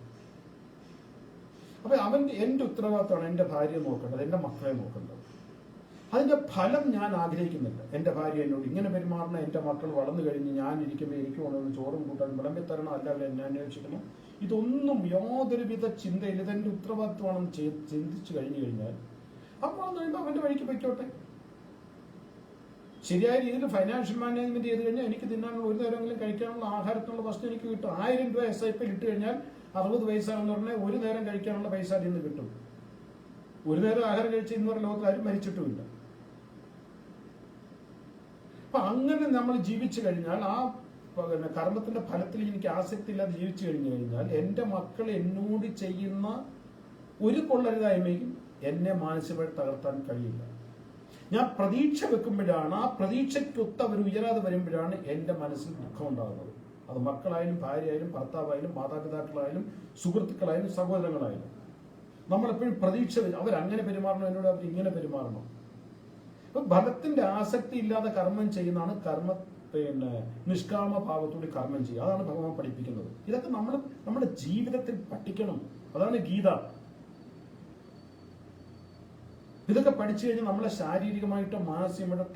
അപ്പൊ എന്റെ ഉത്തരവാദിത്തമാണ് എന്റെ ഭാര്യയെ നോക്കേണ്ടത്, എന്റെ മക്കളെ നോക്കേണ്ടത്. അതിന്റെ ഫലം ഞാൻ ആഗ്രഹിക്കുന്നില്ല. എന്റെ ഭാര്യ എന്നോട് ഇങ്ങനെ പെരുമാറണം, എന്റെ മക്കൾ വളർന്നു കഴിഞ്ഞ് ഞാൻ ഇരിക്കുമ്പോൾ എനിക്ക് കൊണ്ടുവന്ന് ചോറും കൂട്ടാൻ വിളമ്പി തരണം, അല്ലാതെ എന്നെ അന്വേഷിക്കണം, ഇതൊന്നും യാതൊരുവിധ ചിന്തയില്ല. ഇതെന്റെ ഉത്തരവാദിത്വമാണെന്ന് ചിന്തിച്ചു കഴിഞ്ഞു കഴിഞ്ഞാൽ അപ്പോൾ കഴിയുമ്പോൾ അവന്റെ വഴിക്ക് പൊയ്ക്കോട്ടെ. ശരിയായ രീതിയിൽ ഫൈനാൻഷ്യൽ മാനേജ്മെന്റ് ചെയ്ത് കഴിഞ്ഞാൽ എനിക്ക് തിന്നാനുള്ള ഒരു നേരമെങ്കിലും കഴിക്കാനുള്ള ആഹാരത്തിനുള്ള വസ്തു എനിക്ക് കിട്ടും. 1000 രൂപ SIP ഇട്ട് കഴിഞ്ഞാൽ 60 വയസ്സാണെന്ന് പറഞ്ഞാൽ ഒരു നേരം കഴിക്കാനുള്ള പൈസ അതിൽ നിന്ന് കിട്ടും. ഒരു നേരം ആഹാരം കഴിച്ച് ഇന്ന് പറഞ്ഞ ലോകത്ത് ആരും മരിച്ചിട്ടുമില്ല. അപ്പൊ അങ്ങനെ നമ്മൾ ജീവിച്ചു കഴിഞ്ഞാൽ, ആ കർമ്മത്തിന്റെ ഫലത്തിൽ എനിക്ക് ആസക്തി ഇല്ലാതെ ജീവിച്ചു കഴിഞ്ഞാൽ, എന്റെ മക്കൾ എന്നോട് ചെയ്യുന്ന ഒരു കൊള്ളരുതായ്മയും എന്നെ മാനസികമായി തകർത്താൻ കഴിയില്ല. ഞാൻ പ്രതീക്ഷ വെക്കുമ്പോഴാണ്, ആ പ്രതീക്ഷയ്ക്കൊത്ത് അവർ ഉയരാതെ വരുമ്പോഴാണ് എന്റെ മനസ്സിൽ ദുഃഖം ഉണ്ടാകുന്നത്. അത് മക്കളായാലും ഭാര്യയായാലും ഭർത്താവായാലും മാതാപിതാക്കളായാലും സുഹൃത്തുക്കളായാലും സഹോദരങ്ങളായാലും നമ്മളെപ്പോഴും പ്രതീക്ഷ അവരങ്ങനെ പെരുമാറണം, എന്നോട് അവർ ഇങ്ങനെ പെരുമാറണം. അപ്പൊ ഫലത്തിന്റെ ആസക്തി ഇല്ലാതെ കർമ്മം ചെയ്യുന്നതാണ് നിഷ്കാമ ഭാവത്തോടെ കർമ്മം ചെയ്യുക. അതാണ് ഭഗവാൻ പഠിപ്പിക്കുന്നത്. ഇതൊക്കെ നമ്മൾ നമ്മുടെ ജീവിതത്തിൽ പഠിക്കണം. അതാണ് ഗീത. ഇതൊക്കെ പഠിച്ചു കഴിഞ്ഞാൽ നമ്മളെ ശാരീരികമായിട്ടോ മാനസികമായിട്ടോ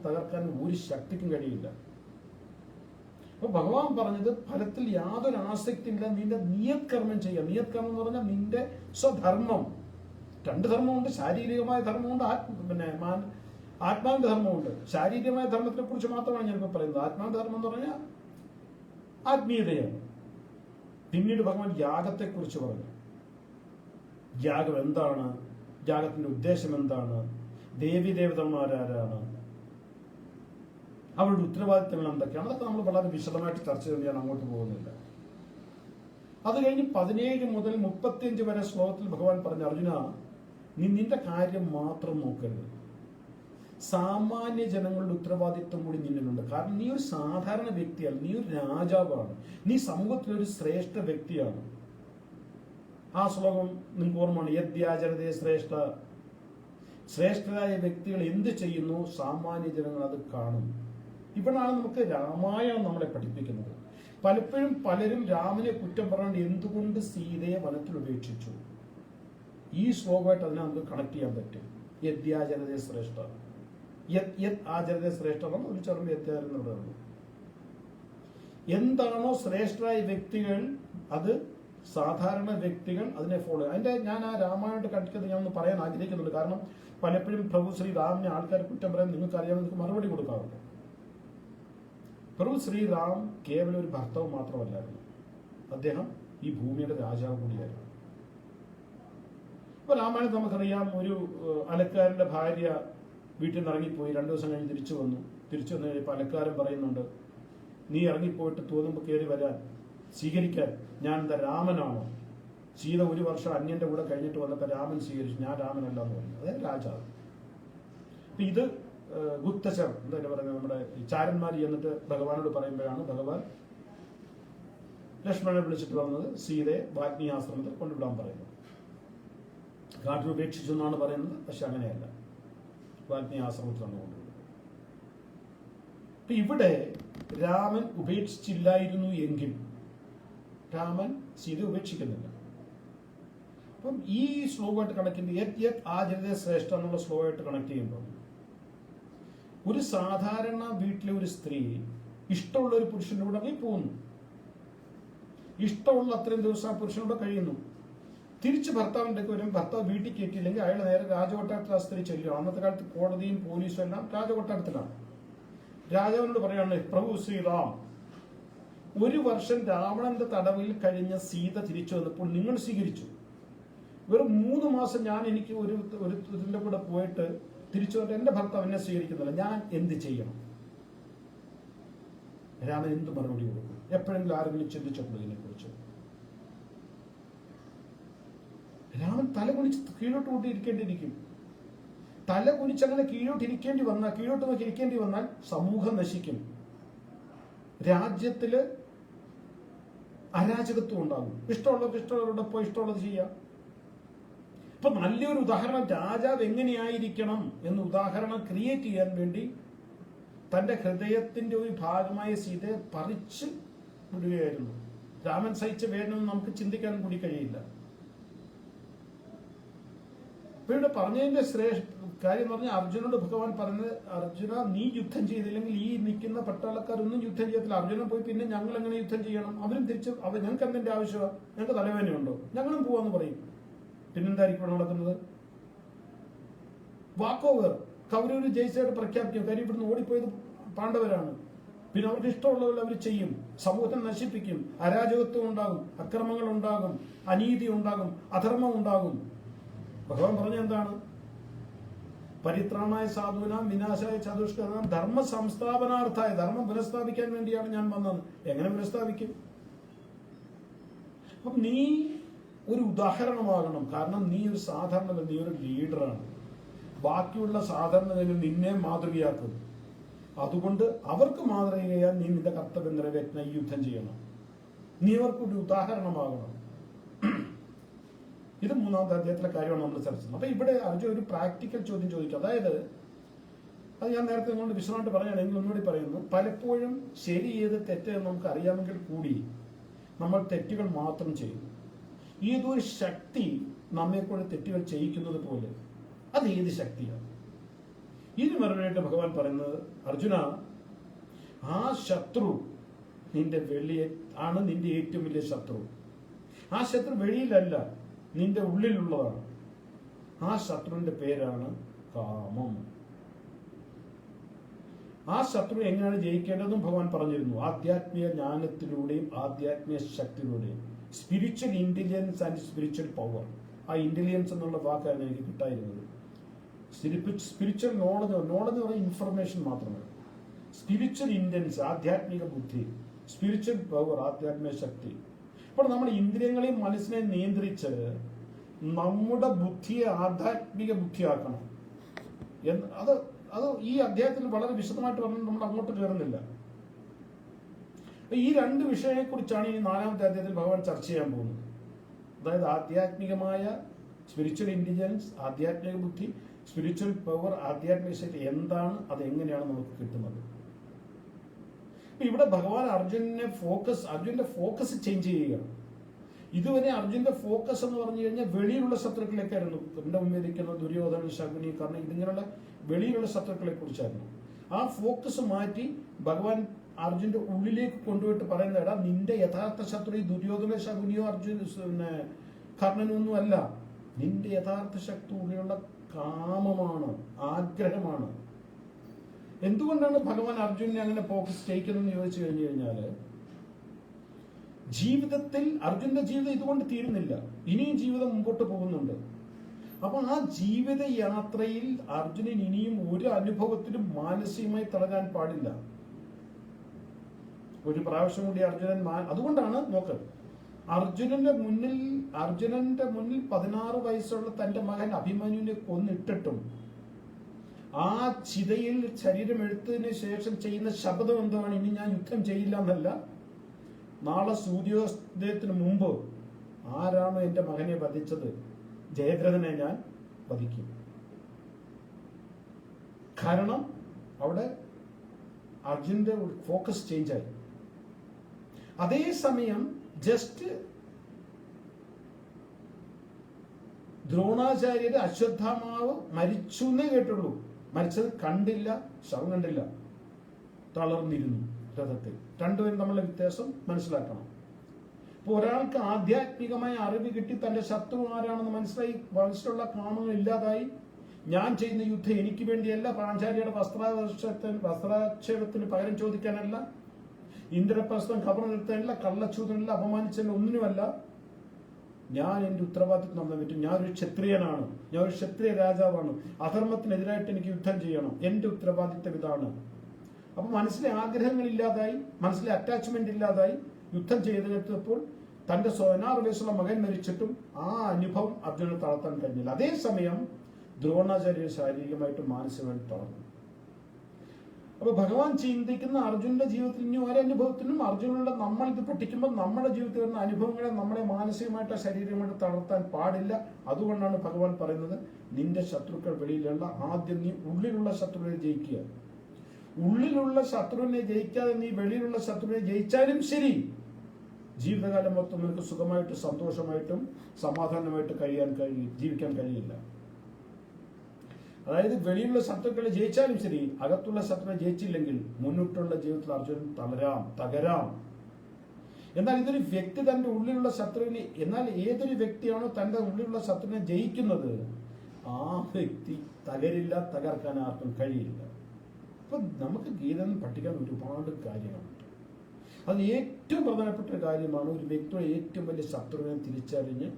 തകർക്കാൻ ഒരു ശക്തിക്കും കഴിയില്ല. അപ്പൊ ഭഗവാൻ പറഞ്ഞത് ഫലത്തിൽ യാതൊരു ആസക്തി ഇല്ല, നിന്റെ നിയത് കർമ്മം ചെയ്യുക. നിയത് കർമ്മം എന്ന് പറഞ്ഞാൽ നിന്റെ സ്വധർമ്മം. രണ്ട് ധർമ്മമുണ്ട്, ശാരീരികമായ ധർമ്മമുണ്ട്, ആത്മാവിന്റെ ധർമ്മമുണ്ട്. ശാരീരികമായ ധർമ്മത്തിനെ കുറിച്ച് മാത്രമാണ് ഞാനിപ്പോൾ പറയുന്നത്. ആത്മാവിന്റെ ധർമ്മം എന്ന് പറഞ്ഞാൽ ആത്മീയതയാണ്. പിന്നീട് ഭഗവാൻ യാഗത്തെക്കുറിച്ച് പറഞ്ഞു. യാഗം എന്താണ്, യാഗത്തിന്റെ ഉദ്ദേശം എന്താണ്, ദേവി ദേവതന്മാരാരാണ്, അവരുടെ ഉത്തരവാദിത്തങ്ങൾ എന്തൊക്കെയാണ്, അതൊക്കെ നമ്മൾ വളരെ വിശദമായിട്ട് ചർച്ച ചെയ്ത് ഞാൻ അങ്ങോട്ട് പോകുന്നില്ല. അത് കഴിഞ്ഞ് 17 മുതൽ 35 വരെ ശ്ലോകത്തിൽ ഭഗവാൻ പറഞ്ഞു, അർജുന, നീ നിന്റെ കാര്യം മാത്രം നോക്കരുത്, സാമാന്യ ജനങ്ങളുടെ ഉത്തരവാദിത്വം കൂടി നിന്നിലുണ്ട്. കാരണം നീ ഒരു സാധാരണ വ്യക്തിയല്ല, നീ ഒരു രാജാവാണ്, നീ സമൂഹത്തിലൊരു ശ്രേഷ്ഠ വ്യക്തിയാണ്. ആ ശ്ലോകം നിങ്ങൾക്ക് ഓർമ്മയാണ്, യദ്യാചരതേ ശ്രേഷ്ഠ. ശ്രേഷ്ഠരായ വ്യക്തികൾ എന്ത് ചെയ്യുന്നു, സാമാന്യ ജനങ്ങൾ അത് കാണും. ഇവിടാണ് നമുക്ക് രാമായണം നമ്മളെ പഠിപ്പിക്കുന്നത്. പലപ്പോഴും പലരും രാമനെ കുറ്റം പറഞ്ഞുകൊണ്ട് എന്തുകൊണ്ട് സീതയെ വനത്തിൽ ഉപേക്ഷിച്ചു, ഈ ശ്ലോകമായിട്ട് അതിനെ നമുക്ക് കണക്ട് ചെയ്യാൻ പറ്റും. യദ്യാചരതേ ശ്രേഷ്ഠ, യത് ആചരതേ ശ്രേഷ്ഠ ഒരു ചെറുപ്പം യദ്യാചരണം. എന്താണോ ശ്രേഷ്ഠരായ വ്യക്തികൾ, അത് സാധാരണ വ്യക്തികൾ അതിനെ ഫോളോ. അതിന്റെ ഞാൻ ആ രാമായണത്തെ കണ്ടിട്ട് ഞാൻ ഒന്ന് പറയാൻ ആഗ്രഹിക്കുന്നുണ്ട്. കാരണം പലപ്പോഴും പ്രഭു ശ്രീറാമിനെ ആൾക്കാർ കുറ്റം പറയാൻ നിങ്ങൾക്ക് അറിയാൻ നിങ്ങൾക്ക് മറുപടി കൊടുക്കാറുണ്ട്. പ്രഭു ശ്രീറാം കേവലം ഒരു ഭർത്താവ് മാത്രമല്ലായിരുന്നു, അദ്ദേഹം ഈ ഭൂമിയുടെ രാജാവ് കൂടിയായിരുന്നു. ഇപ്പൊ രാമായണം നമുക്കറിയാം, ഒരു അലക്കാരന്റെ ഭാര്യ വീട്ടിൽ നിന്ന് ഇറങ്ങിപ്പോയി, 2 ദിവസം കഴിഞ്ഞ് തിരിച്ചു വന്നു കഴിഞ്ഞപ്പോൾ അലക്കാരൻ പറയുന്നുണ്ട്, നീ ഇറങ്ങിപ്പോയിട്ട് തോന്നുമ്പോൾ കയറി വരാൻ സ്വീകരിക്കാൻ ഞാൻ എന്താ രാമനാണോ? സീത 1 വർഷം അന്യന്റെ കൂടെ കഴിഞ്ഞിട്ട് വന്നപ്പോൾ രാമൻ സ്വീകരിച്ചു, ഞാൻ രാമനല്ല എന്ന് പറഞ്ഞു. അതായത് രാജാവ്. അപ്പൊ ഇത് ഗുപ്തചർ എന്താ പറയുന്നത്, നമ്മുടെ ചാരന്മാർ എന്നിട്ട് ഭഗവാനോട് പറയുമ്പോഴാണ് ഭഗവാൻ ലക്ഷ്മണനെ വിളിച്ചിട്ട് വന്നത് സീതയെ വാഗ്മി ആശ്രമത്തിൽ കൊണ്ടുവിടാൻ പറയുന്നത്. കാട്ടിൽ ഉപേക്ഷിച്ചു എന്നാണ് പറയുന്നത്, പക്ഷെ അങ്ങനെയല്ല, വാഗ്മി ആശ്രമത്തിലാണ് കൊണ്ടുവിടുന്നത്. ഇവിടെ രാമൻ ഉപേക്ഷിച്ചില്ലായിരുന്നു എങ്കിൽ രാമൻ സീത ഉപേക്ഷിക്കുന്നില്ല. അപ്പം ഈ ശ്ലോകമായിട്ട് കണക്ട് ചെയ്യുമ്പോൾ യത് ആചരതേ ശ്രേഷ്ഠ എന്നുള്ള ശ്ലോകമായിട്ട് കണക്ട് ചെയ്യുമ്പോൾ ഒരു സാധാരണ വീട്ടിലെ ഒരു സ്ത്രീ ഇഷ്ടമുള്ള ഒരു പുരുഷന്റെ കൂടെ അങ്ങ് പോകുന്നു, ഇഷ്ടമുള്ള അത്രയും ദിവസം ആ പുരുഷനോട് കഴിയുന്നു, തിരിച്ച് ഭർത്താവിൻ്റെ വരും, ഭർത്താവ് വീട്ടിൽ കയറ്റിയില്ലെങ്കിൽ അയാൾ നേരെ രാജകൊട്ടാരത്തിൽ ആ സ്ത്രീ ചെല്ലും. അന്നത്തെ കാലത്ത് കോടതിയും പോലീസും എല്ലാം രാജകൊട്ടാരത്തിലാണ്. രാജാവിനോട് പറയാണ്, പ്രഭു ശ്രീറാം, 1 വർഷം രാവണന്റെ തടവിൽ കഴിഞ്ഞ സീത തിരിച്ചു വന്നപ്പോൾ നിങ്ങൾ സ്വീകരിച്ചു. വെറും 3 മാസം ഞാൻ എനിക്ക് ഒരു ഇതിന്റെ കൂടെ പോയിട്ട് തിരിച്ചു വന്നിട്ട് എന്റെ ഭർത്താവ് എന്നെ സ്വീകരിക്കുന്നില്ല, ഞാൻ എന്ത് ചെയ്യണം? രാമൻ എന്ത് മറുപടി കൊടുക്കും? എപ്പോഴെങ്കിലും ആരെങ്കിലും ചിന്തിച്ചപ്പോൾ ഇതിനെക്കുറിച്ച്? രാമൻ തല കുനിച്ച് കീഴോട്ട് കൂട്ടിയിരിക്കേണ്ടിയിരിക്കും. തല കുനിച്ചങ്ങനെ കീഴോട്ട് നോക്കി ഇരിക്കേണ്ടി വന്നാൽ സമൂഹം നശിക്കും, രാജ്യത്തില് അരാജകത്വം ഉണ്ടാകും. ഇഷ്ടമുള്ളവരോടൊപ്പം ഇഷ്ടമുള്ളത് ചെയ്യാം. ഇപ്പൊ നല്ലൊരു ഉദാഹരണം രാജാവ് എങ്ങനെയായിരിക്കണം എന്ന് ഉദാഹരണം ക്രിയേറ്റ് ചെയ്യാൻ വേണ്ടി തന്റെ ഹൃദയത്തിന്റെ ഒരു ഭാഗമായ സീതയെ പറിച്ച് വിടുകയായിരുന്നു. രാമൻ സഹിച്ച വേദന നമുക്ക് ചിന്തിക്കാൻ കൂടി കഴിയില്ല. അപ്പൊ ഇവിടെ പറഞ്ഞതിന്റെ കാര്യം എന്ന് പറഞ്ഞാൽ അർജുനോട് ഭഗവാൻ പറഞ്ഞത്, അർജുന നീ യുദ്ധം ചെയ്തില്ലെങ്കിൽ ഈ നിൽക്കുന്ന പട്ടാളക്കാരൊന്നും യുദ്ധം ചെയ്യത്തില്ല. അർജുനൻ പോയി പിന്നെ ഞങ്ങൾ എങ്ങനെ യുദ്ധം ചെയ്യണം? അവരും തിരിച്ച് ഞങ്ങൾക്ക് എന്തിന്റെ ആവശ്യമാണ്? ഞങ്ങൾക്ക് തലവേദനയുണ്ടോ? ഞങ്ങളും പോവാന്ന് പറയും. പിന്നെന്തായിരിക്കും ഇവിടെ നടക്കുന്നത്? വാക്കോവർ കൗരവര് ജയിച്ചായിട്ട് പ്രഖ്യാപിക്കും. കാര്യം ഇവിടുന്ന് ഓടിപ്പോയത് പാണ്ഡവരാണ്. പിന്നെ അവർക്ക് ഇഷ്ടമുള്ളവരെ അവർ ചെയ്യും, സമൂഹത്തെ നശിപ്പിക്കും, അരാജകത്വം ഉണ്ടാകും, അക്രമങ്ങൾ ഉണ്ടാകും, അനീതി ഉണ്ടാകും, അധർമ്മം ഉണ്ടാകും. ഭഗവാൻ പറഞ്ഞ എന്താണ്? പരിത്രാണായ സാധുവിനാം വിനാശായ ചതുഷ്കൃതാം ധർമ്മ സംസ്ഥാപനാർത്ഥായ, ധർമ്മം പുനഃസ്ഥാപിക്കാൻ വേണ്ടിയാണ് ഞാൻ വന്നത്. എങ്ങനെ പുനഃസ്ഥാപിക്കും? അപ്പൊ നീ ഒരു ഉദാഹരണമാകണം. കാരണം നീ ഒരു സാധാരണ, നീ ഒരു ലീഡറാണ്. ബാക്കിയുള്ള സാധാരണ നിന്നെ മാതൃകയാക്കും. അതുകൊണ്ട് അവർക്ക് മാതൃകയാൽ നീ നിന്റെ കർത്തവ്യം നിറവേറ്റുന്ന ഈ യുദ്ധം ചെയ്യണം. നീ അവർക്കൊരു ഉദാഹരണമാകണം. ഇത് 3-ാമത്തെ അധ്യായത്തിലെ കാര്യമാണ് നമ്മൾ ചർച്ച ചെയ്യുന്നത്. അപ്പൊ ഇവിടെ അർജുൻ ഒരു പ്രാക്ടിക്കൽ ചോദ്യം ചോദിക്കും. അതായത് അത് ഞാൻ നേരത്തെ നിങ്ങളോട് വിശദമായിട്ട് പറയുകയാണെങ്കിൽ ഒന്നുകൂടി പറയുന്നു, പലപ്പോഴും ശരി ഏത് തെറ്റ് നമുക്ക് അറിയാമെങ്കിൽ കൂടി നമ്മൾ തെറ്റുകൾ മാത്രം ചെയ്യും. ഏതൊരു ശക്തി നമ്മെക്കൂടെ തെറ്റുകൾ ചെയ്യിക്കുന്നത് പോലെ അത് ഏത് ശക്തിയാണ്? ഇതിന് മറുപടിയായിട്ട് ഭഗവാൻ പറയുന്നത്, അർജുന, ആ ശത്രു നിന്റെ ആണ് നിന്റെ ഏറ്റവും വലിയ ശത്രു. ആ ശത്രു വെളിയിലല്ല, നിന്റെ ഉള്ളിലുള്ളതാണ്. ആ ശത്രുവിന്റെ പേരാണ് കാമം. ആ ശത്രു എങ്ങനെയാണ് ജയിക്കേണ്ടതെന്നും ഭഗവാൻ പറഞ്ഞിരുന്നു. ആധ്യാത്മിക ജ്ഞാനത്തിലൂടെയും ആധ്യാത്മിക ശക്തിയിലൂടെയും. Spiritual intelligence and spiritual power. ആ ഇന്റലിജൻസ് എന്നുള്ള വാക്കാണ് എനിക്ക് കിട്ടായിരുന്നത്. സ്പിരിച്വൽ നോളജ് എന്ന് പറഞ്ഞാൽ ഇൻഫർമേഷൻ മാത്രമല്ല. സ്പിരിച്വൽ ഇന്റലിജൻസ് ആധ്യാത്മിക ബുദ്ധി, സ്പിരിച്വൽ പവർ ആധ്യാത്മിക ശക്തി. അപ്പോൾ നമ്മൾ ഇന്ദ്രിയങ്ങളെയും മനസ്സിനെ നിയന്ത്രിച്ച് നമ്മുടെ ബുദ്ധിയെ ആധ്യാത്മിക ബുദ്ധിയാക്കണം. അത് ഈ അധ്യായത്തിൽ വളരെ വിശദമായിട്ട് പറഞ്ഞാൽ നമ്മൾ അങ്ങോട്ട് കയറുന്നില്ല. ഈ രണ്ട് വിഷയത്തെക്കുറിച്ചാണ് ഇനി 4ാമത്തെ അധ്യായത്തിൽ ഭഗവാൻ ചർച്ച ചെയ്യാൻ പോകുന്നത്. അതായത് ആധ്യാത്മികമായ സ്പിരിച്വൽ ഇന്റലിജൻസ്, ആധ്യാത്മിക ബുദ്ധി, സ്പിരിച്വൽ പവർ, ആധ്യാത്മിക ശക്തി എന്താണ്, അത് എങ്ങനെയാണ് നമുക്ക് കിട്ടുന്നത്. ഇവിടെ ഭഗവാൻ അർജുന്റെ ഫോക്കസ് ചേഞ്ച് ചെയ്യുകയാണ്. ഇതുവരെ അർജുന്റെ ഫോക്കസ് എന്ന് പറഞ്ഞു കഴിഞ്ഞാൽ വെളിയിലുള്ള ശത്രുക്കളേക്കായിരുന്നു. എന്റെ മുമ്പിൽ ഇരിക്കുന്ന ദുര്യോധന, ശകുനി, കർണൻ, ഇതിങ്ങനെയുള്ള വെളിയിലുള്ള ശത്രുക്കളെ കുറിച്ചായിരുന്നു. ആ ഫോക്കസ് മാറ്റി ഭഗവാൻ അർജുന്റെ ഉള്ളിലേക്ക് കൊണ്ടുപോയിട്ട് പറയുന്നതാ, നിന്റെ യഥാർത്ഥ ശത്രു ഈ ദുര്യോധന, ശകുനിയോ കർണനൊന്നും അല്ല. നിന്റെ യഥാർത്ഥ ശത്രു ഉള്ളിലുള്ള കാമമാണ്, ആഗ്രഹമാണ്. എന്തുകൊണ്ടാണ് ഭഗവാൻ അർജുനെ അങ്ങനെ ഫോക്കസ് ചെയ്യിക്കുന്നതെന്ന് ചോദിച്ചു കഴിഞ്ഞു കഴിഞ്ഞാല്, ജീവിതത്തിൽ അർജുന്റെ ജീവിതം ഇതുകൊണ്ട് തീരുന്നില്ല. ഇനിയും ജീവിതം മുമ്പോട്ട് പോകുന്നുണ്ട്. അപ്പൊ ആ ജീവിത യാത്രയിൽ അർജുനൻ ഇനിയും ഒരു അനുഭവത്തിലും മാനസികമായി തളരാൻ പാടില്ല. ഒരു പ്രാവശ്യം കൂടി അതുകൊണ്ടാണ് അർജുനന്റെ മുന്നിൽ 16 വയസ്സുള്ള തന്റെ മകൻ അഭിമന്യുവിനെ കൊന്നിട്ടിട്ടും ആ ചിതയിൽ ശരീരം എടുത്തതിന് ശേഷം ചെയ്യുന്ന ശബ്ദം എന്താണ്? ഇനി ഞാൻ യുദ്ധം ചെയ്യില്ല എന്നല്ല, നാളെ സൂര്യോദയത്തിന് മുമ്പ് ആരാണോ എന്റെ മകനെ വധിച്ചത്, ജയദ്രഥനെ ഞാൻ വധിക്കും. കാരണം അവിടെ അർജുന്റെ ഫോക്കസ് ചേഞ്ച് ആയി. അതേസമയം ജസ്റ്റ് ദ്രോണാചാര്യര് അശ്വത്ഥാമാവ് മരിച്ചു എന്നേ കേട്ടുള്ളൂ. മരിച്ചത് കണ്ടില്ല, ശവം കണ്ടില്ല, തളർന്നിരുന്നു രഥത്തിൽ. രണ്ടുപേരും തമ്മിലുള്ള വ്യത്യാസം മനസ്സിലാക്കണം. ഇപ്പൊ ഒരാൾക്ക് ആധ്യാത്മികമായ അറിവ് കിട്ടി, തന്റെ ശത്രു ആരാണെന്ന് മനസ്സിലായി, മനസ്സിലുള്ള കാമങ്ങൾ ഇല്ലാതായി. ഞാൻ ചെയ്യുന്ന യുദ്ധം എനിക്ക് വേണ്ടിയല്ല, പാഞ്ചാലിയുടെ വസ്ത്രാക്ഷേപത്തിന് പകരം ചോദിക്കാനല്ല, ഇന്ദ്രപ്രസ്ഥം ഖബർ നിർത്താനല്ല, കള്ളച്ചൂതനല്ല, അപമാനിച്ചല്ല, ഒന്നിനുമല്ല. ഞാൻ എന്റെ ഉത്തരവാദിത്വം നടത്താൻ പറ്റും. ഞാനൊരു ക്ഷത്രിയനാണ്, ഞാനൊരു ക്ഷത്രിയ രാജാവാണ്. അധർമ്മത്തിനെതിരായിട്ട് എനിക്ക് യുദ്ധം ചെയ്യണം. എന്റെ ഉത്തരവാദിത്വം ഇതാണ്. അപ്പൊ മനസ്സിലെ ആഗ്രഹങ്ങൾ ഇല്ലാതായി, മനസ്സിലെ അറ്റാച്ച്മെന്റ് ഇല്ലാതായി. യുദ്ധം ചെയ്തെടുത്തപ്പോൾ തന്റെ 16 വയസ്സുള്ള മകൻ മരിച്ചിട്ടും ആ അനുഭവം അർജുനനെ തളർത്താൻ കഴിഞ്ഞില്ല. അതേസമയം ദ്രോണാചാര്യർ ശാരീരികമായിട്ടും മാനസികമായിട്ടും തളർന്നു. അപ്പൊ ഭഗവാൻ ചിന്തിക്കുന്ന അർജുനന്റെ ജീവിതത്തിൽ ഇനി ഒരനുഭവത്തിനും അർജുനന്റെ നമ്മൾ ഇത് പഠിക്കുമ്പോൾ നമ്മുടെ ജീവിതത്തിൽ വരുന്ന അനുഭവങ്ങളെ നമ്മളെ മാനസികമായിട്ടോ ശാരീരികമായിട്ടോ തളർത്താൻ പാടില്ല. അതുകൊണ്ടാണ് ഭഗവാൻ പറയുന്നത്, നിന്റെ ശത്രുക്കൾ വെളിയിലല്ല, ആദ്യം നീ ഉള്ളിലുള്ള ശത്രുവിനെ ജയിക്കുക. ഉള്ളിലുള്ള ശത്രുവിനെ ജയിക്കാതെ നീ വെളിയിലുള്ള ശത്രുവിനെ ജയിച്ചാലും ശരി, ജീവിതകാലം മൊത്തം നിനക്ക് സുഖമായിട്ട് സന്തോഷമായിട്ടും സമാധാനമായിട്ട് ജീവിക്കാൻ കഴിയില്ല. അതായത് വെളിയിലുള്ള ശത്രുക്കളെ ജയിച്ചാലും ശരി, അകത്തുള്ള ശത്രുവിനെ ജയിച്ചില്ലെങ്കിൽ മുന്നോട്ടുള്ള ജീവിതത്തിൽ അർജുനൻ തകരാം. എന്നാൽ ഇതൊരു വ്യക്തി തന്റെ ഉള്ളിലുള്ള ശത്രുവിനെ, എന്നാൽ ഏതൊരു വ്യക്തിയാണോ തന്റെ ഉള്ളിലുള്ള ശത്രുവിനെ ജയിക്കുന്നത്, ആ വ്യക്തി തകരില്ല, തകർക്കാൻ ആർക്കും കഴിയില്ല. അപ്പൊ നമുക്ക് ഗീതയിൽ പഠിക്കാൻ ഒരുപാട് കാര്യങ്ങളുണ്ട്. അത് ഏറ്റവും പ്രധാനപ്പെട്ട ഒരു കാര്യമാണ് ഒരു വ്യക്തിയുടെ ഏറ്റവും വലിയ ശത്രുവിനെ തിരിച്ചറിഞ്ഞ്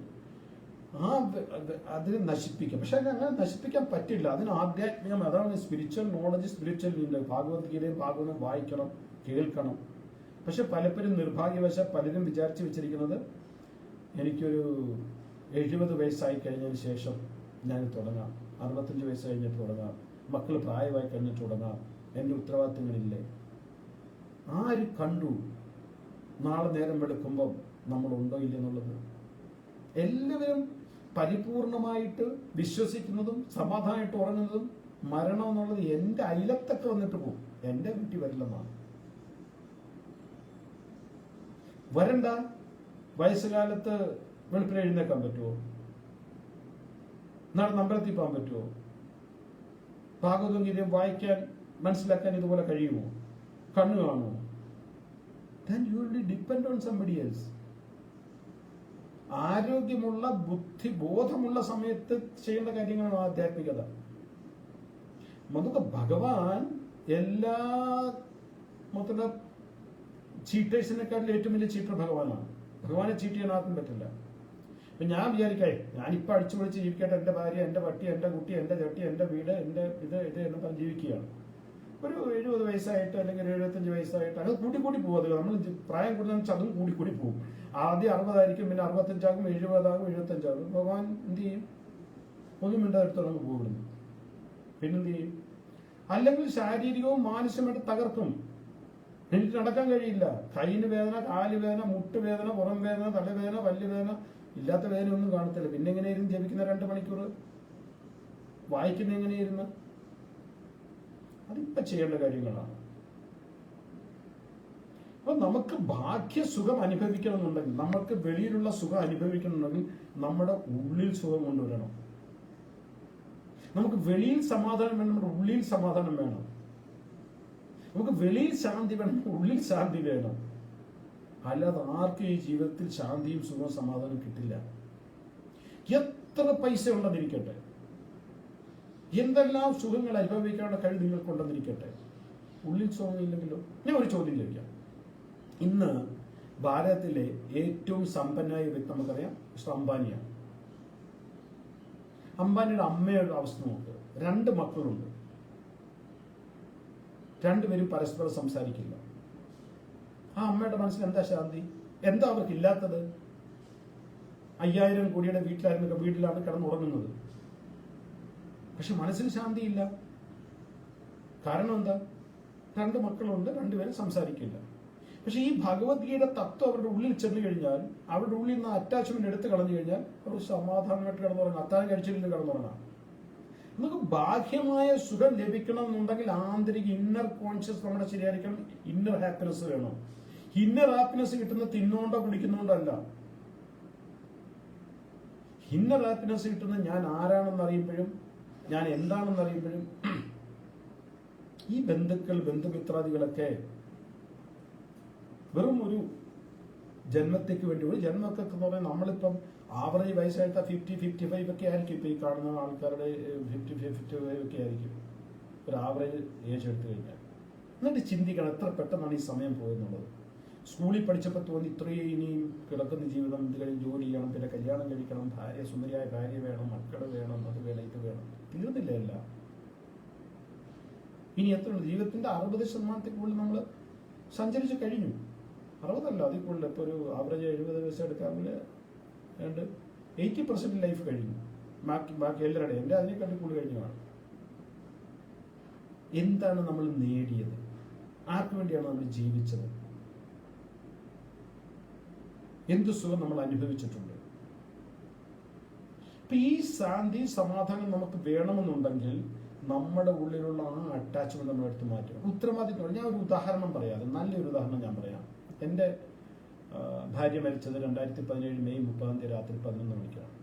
അതിനെ നശിപ്പിക്കാം. പക്ഷെ അങ്ങനെ നശിപ്പിക്കാൻ പറ്റില്ല. അതിന് ആധ്യാത്മികം, അതാണ് സ്പിരിച്വൽ നോളജ്, സ്പിരിച്വൽ ഭാഗവത്ഗീതയും ഭാഗവതം വായിക്കണം, കേൾക്കണം. പക്ഷെ പലപ്പോഴും നിർഭാഗ്യവശാൽ പലരും വിചാരിച്ചു വെച്ചിരിക്കുന്നത്, എനിക്കൊരു 70 വയസ്സായി കഴിഞ്ഞതിന് ശേഷം ഞാൻ തുടങ്ങാം, 65 വയസ്സ് കഴിഞ്ഞിട്ട് തുടങ്ങാം, മക്കൾ പ്രായമായി കഴിഞ്ഞിട്ട് തുടങ്ങാം, എൻ്റെ ഉത്തരവാദിത്തങ്ങളില്ലേ. ആര് കണ്ടു നാളെ നേരം വെളുക്കുമ്പം നമ്മളുണ്ടോ ഇല്ലെന്നുള്ളത്? എല്ലാവരും പരിപൂർണമായിട്ട് വിശ്വസിക്കുന്നതും സമാധാനമായിട്ട് ഉറങ്ങുന്നതും മരണം എന്നുള്ളത് എൻ്റെ അയലത്തൊക്കെ വന്നിട്ട് പോകും, എൻ്റെ വീട്ടിൽ വരില്ലെന്നാണ്. വരണ്ട. വയസ്സുകാലത്ത് വെളുപ്പിന് എഴുന്നേക്കാൻ പറ്റുമോ? നാളെ അമ്പലത്തിൽ പോകാൻ പറ്റുമോ? ഭാഗവതം ഗീതയും വായിക്കാൻ മനസ്സിലാക്കാൻ ഇതുപോലെ കഴിയുമോ? കണ്ണു കാണുമോ? then you will be dependent on somebody else. ആരോഗ്യമുള്ള ബോധമുള്ള സമയത്ത് ചെയ്യേണ്ട കാര്യങ്ങളാണ് ആധ്യാത്മികത. നമുക്ക് ഭഗവാൻ എല്ലാ മൊത്തം ചീറ്റേഴ്സിനെക്കാട്ടിലും ഏറ്റവും വലിയ ചീറ്റർ ഭഗവാനാണ്. ഭഗവാനെ ചീറ്റ് ചെയ്യാൻ ആർക്കും പറ്റില്ല. ഇപ്പൊ ഞാൻ വിചാരിക്കേ, ഞാനിപ്പോൾ അടിച്ചു പൊളിച്ച് ജീവിക്കട്ടെ, എൻ്റെ ഭാര്യ, എൻ്റെ പട്ടി, എൻ്റെ കുട്ടി, എൻ്റെ ചട്ടി, എൻ്റെ വീട്, എൻ്റെ ഇത് എന്ന് പറഞ്ഞ് ജീവിക്കുകയാണ്. ഒരു 70 വയസ്സായിട്ട് അല്ലെങ്കിൽ 75 വയസ്സായിട്ട് അത് കൂട്ടിക്കൂടി പോകും. അത് നമ്മൾ പ്രായം കൂടുതൽ അതും കൂടിക്കൂടി പോകും. ആദ്യം 60 ആയിരിക്കും, പിന്നെ 65 ആകും, 70 ആകും, 75 ആകും. ഭഗവാൻ എന്ത് ചെയ്യും? ഒന്നും മിണ്ടാടുത്തോളം നമുക്ക് പോകുന്നു. പിന്നെന്ത് ചെയ്യും? അല്ലെങ്കിൽ ശാരീരികവും മാനസികമായിട്ട് തകർക്കും. എനിക്ക് നടക്കാൻ കഴിയില്ല. കൈയിന് വേദന, കാല് വേദന, മുട്ട് വേദന, പുറം വേദന, തലവേദന, പല്ലുവേദന, ഇല്ലാത്ത വേദന ഒന്നും കാണത്തില്ല. പിന്നെ എങ്ങനെയായിരുന്നു ജപിക്കുന്ന 2 മണിക്കൂർ? വായിക്കുന്ന എങ്ങനെയായിരുന്നു? അതിപ്പോ ചെയ്യേണ്ട കാര്യങ്ങളാണ്. അപ്പൊ നമുക്ക് ബാഹ്യ സുഖം അനുഭവിക്കണമെന്നുണ്ടെങ്കിൽ, നമുക്ക് വെളിയിലുള്ള സുഖം അനുഭവിക്കണമെന്നുണ്ടെങ്കിൽ നമ്മുടെ ഉള്ളിൽ സുഖം കൊണ്ടുവരണം. നമുക്ക് വെളിയിൽ സമാധാനം വേണം, നമ്മുടെ ഉള്ളിൽ സമാധാനം വേണം. നമുക്ക് വെളിയിൽ ശാന്തി വേണം, ഉള്ളിൽ ശാന്തി വേണം. അല്ലാതെ ആർക്കും ഈ ജീവിതത്തിൽ ശാന്തിയും സുഖവും സമാധാനം കിട്ടില്ല. എത്ര പൈസ ഉണ്ടെന്നിരിക്കട്ടെ, എന്തെല്ലാം സുഖങ്ങൾ അനുഭവിക്കാനുള്ള കഴിവ് നിങ്ങൾക്കുണ്ടെന്നിരിക്കട്ടെ, ഉള്ളിൽ സുഖമില്ലെങ്കിലോ? ഞാൻ ഒരു ചോദ്യം ചോദിക്കാം. ഇന്ന് ഭാരതത്തിലെ ഏറ്റവും സമ്പന്നമായ വ്യക്തി നമുക്കറിയാം, മിസ്റ്റർ അംബാനിയാണ്. അംബാനിയുടെ അമ്മയുടെ അവസ്ഥ നോക്ക്. 2 മക്കളുണ്ട്. 2 പേരും പരസ്പരം സംസാരിക്കില്ല. ആ അമ്മയുടെ മനസ്സിൽ എന്താ ശാന്തി? എന്താ അവർക്ക് ഇല്ലാത്തത്? 5000 കോടിയുടെ വീട്ടിലാണ് കിടന്നുറങ്ങുന്നത്. പക്ഷെ മനസ്സിന് ശാന്തിയില്ല. കാരണം എന്താ? 2 മക്കളുണ്ട്, 2 പേരും സംസാരിക്കില്ല. പക്ഷെ ഈ ഭഗവത്ഗീത തത്വം അവരുടെ ഉള്ളിൽ ചെന്ന് കഴിഞ്ഞാൽ, അവരുടെ ഉള്ളിൽ നിന്ന് അറ്റാച്ച്മെന്റ് എടുത്ത് കളഞ്ഞു കഴിഞ്ഞാൽ അവർ സമാധാനമായിട്ട് കിടന്നുറങ്ങാം. അത്താഴം കഴിച്ചിട്ട് കിടന്നുറങ്ങാം. നമുക്ക് ബാഹ്യമായ സുഖം ലഭിക്കണം എന്നുണ്ടെങ്കിൽ ആന്തരിക ഇന്നർ കോൺഷ്യസ് നമ്മുടെ ശരിയായിരിക്കണം. ഇന്നർ ഹാപ്പിനെസ് വേണം. ഇന്നർ ഹാപ്പിനെസ് കിട്ടുന്ന തിന്നുകൊണ്ടോ കുടിക്കുന്നോണ്ടോ അല്ല. ഇന്നർ ഹാപ്പിനെസ് കിട്ടുന്ന ഞാൻ ആരാണെന്ന് അറിയുമ്പോഴും, ഞാൻ എന്താണെന്ന് അറിയുമ്പോഴും. ഈ ബന്ധുക്കൾ, ബന്ധുമിത്രാദികളൊക്കെ വെറും ഒരു ജന്മത്തേക്ക് വേണ്ടി, ഒരു ജന്മമൊക്കെ എന്ന് പറഞ്ഞാൽ നമ്മളിപ്പം ആവറേജ് വയസ്സായിട്ട് 50-55 ഒക്കെ ആയിരിക്കും. ഇപ്പൊ ഈ കാണുന്ന ആൾക്കാരുടെ 50-55 ഒക്കെ ആയിരിക്കും ഒരു ആവറേജ് ഏജ് എടുത്തു കഴിഞ്ഞാൽ. എന്നിട്ട് ചിന്തിക്കണം എത്ര പെട്ടെന്നാണ് ഈ സമയം പോയെന്നുള്ളത്. സ്കൂളിൽ പഠിച്ചപ്പോൾ തോന്നി ഇത്രയും ഇനിയും കിടക്കുന്ന ജീവിതം, ഇത് കഴിഞ്ഞ് ജോലി ചെയ്യണം, പിന്നെ കല്യാണം കഴിക്കണം, ഭാര്യ, സുന്ദരിയായ ഭാര്യ വേണം, മക്കൾ വേണം, അത് വേണം, ഇത് വേണം. തീർന്നില്ല എല്ലാം. ഇനി എത്ര ജീവിതത്തിന്റെ 60% കൂടുതൽ നമ്മൾ സഞ്ചരിച്ച് കഴിഞ്ഞു. 60 അല്ല, അതിൽ കൂടുതൽ. ഇപ്പൊ ഒരു ആവറേജ് 70 വയസ്സ് എടുക്കാമെങ്കിൽ 80% ലൈഫ് കഴിഞ്ഞു. ബാക്കി എല്ലാവരുടെ, എൻ്റെ അതിനെക്കാട്ടി കൂടുതൽ കഴിഞ്ഞാണ്. എന്താണ് നമ്മൾ നേടിയത്? ആർക്കു വേണ്ടിയാണ് നമ്മൾ ജീവിച്ചത്? എന്ത് സുഖം നമ്മൾ അനുഭവിച്ചിട്ടുണ്ട്? അപ്പൊ ഈ ശാന്തി, സമാധാനം നമുക്ക് വേണമെന്നുണ്ടെങ്കിൽ നമ്മുടെ ഉള്ളിലുള്ള ആ അറ്റാച്ച്മെന്റ് നമ്മൾ എടുത്ത് മാറ്റുക. ഉത്തരവാദിത്വം. ഞാൻ ഒരു ഉദാഹരണം പറയാം, നല്ലൊരു ഉദാഹരണം ഞാൻ പറയാം. എൻ്റെ ഭാര്യ മരിച്ചത് 2017 മെയ് 30 രാത്രി 11 മണിക്കാണ്.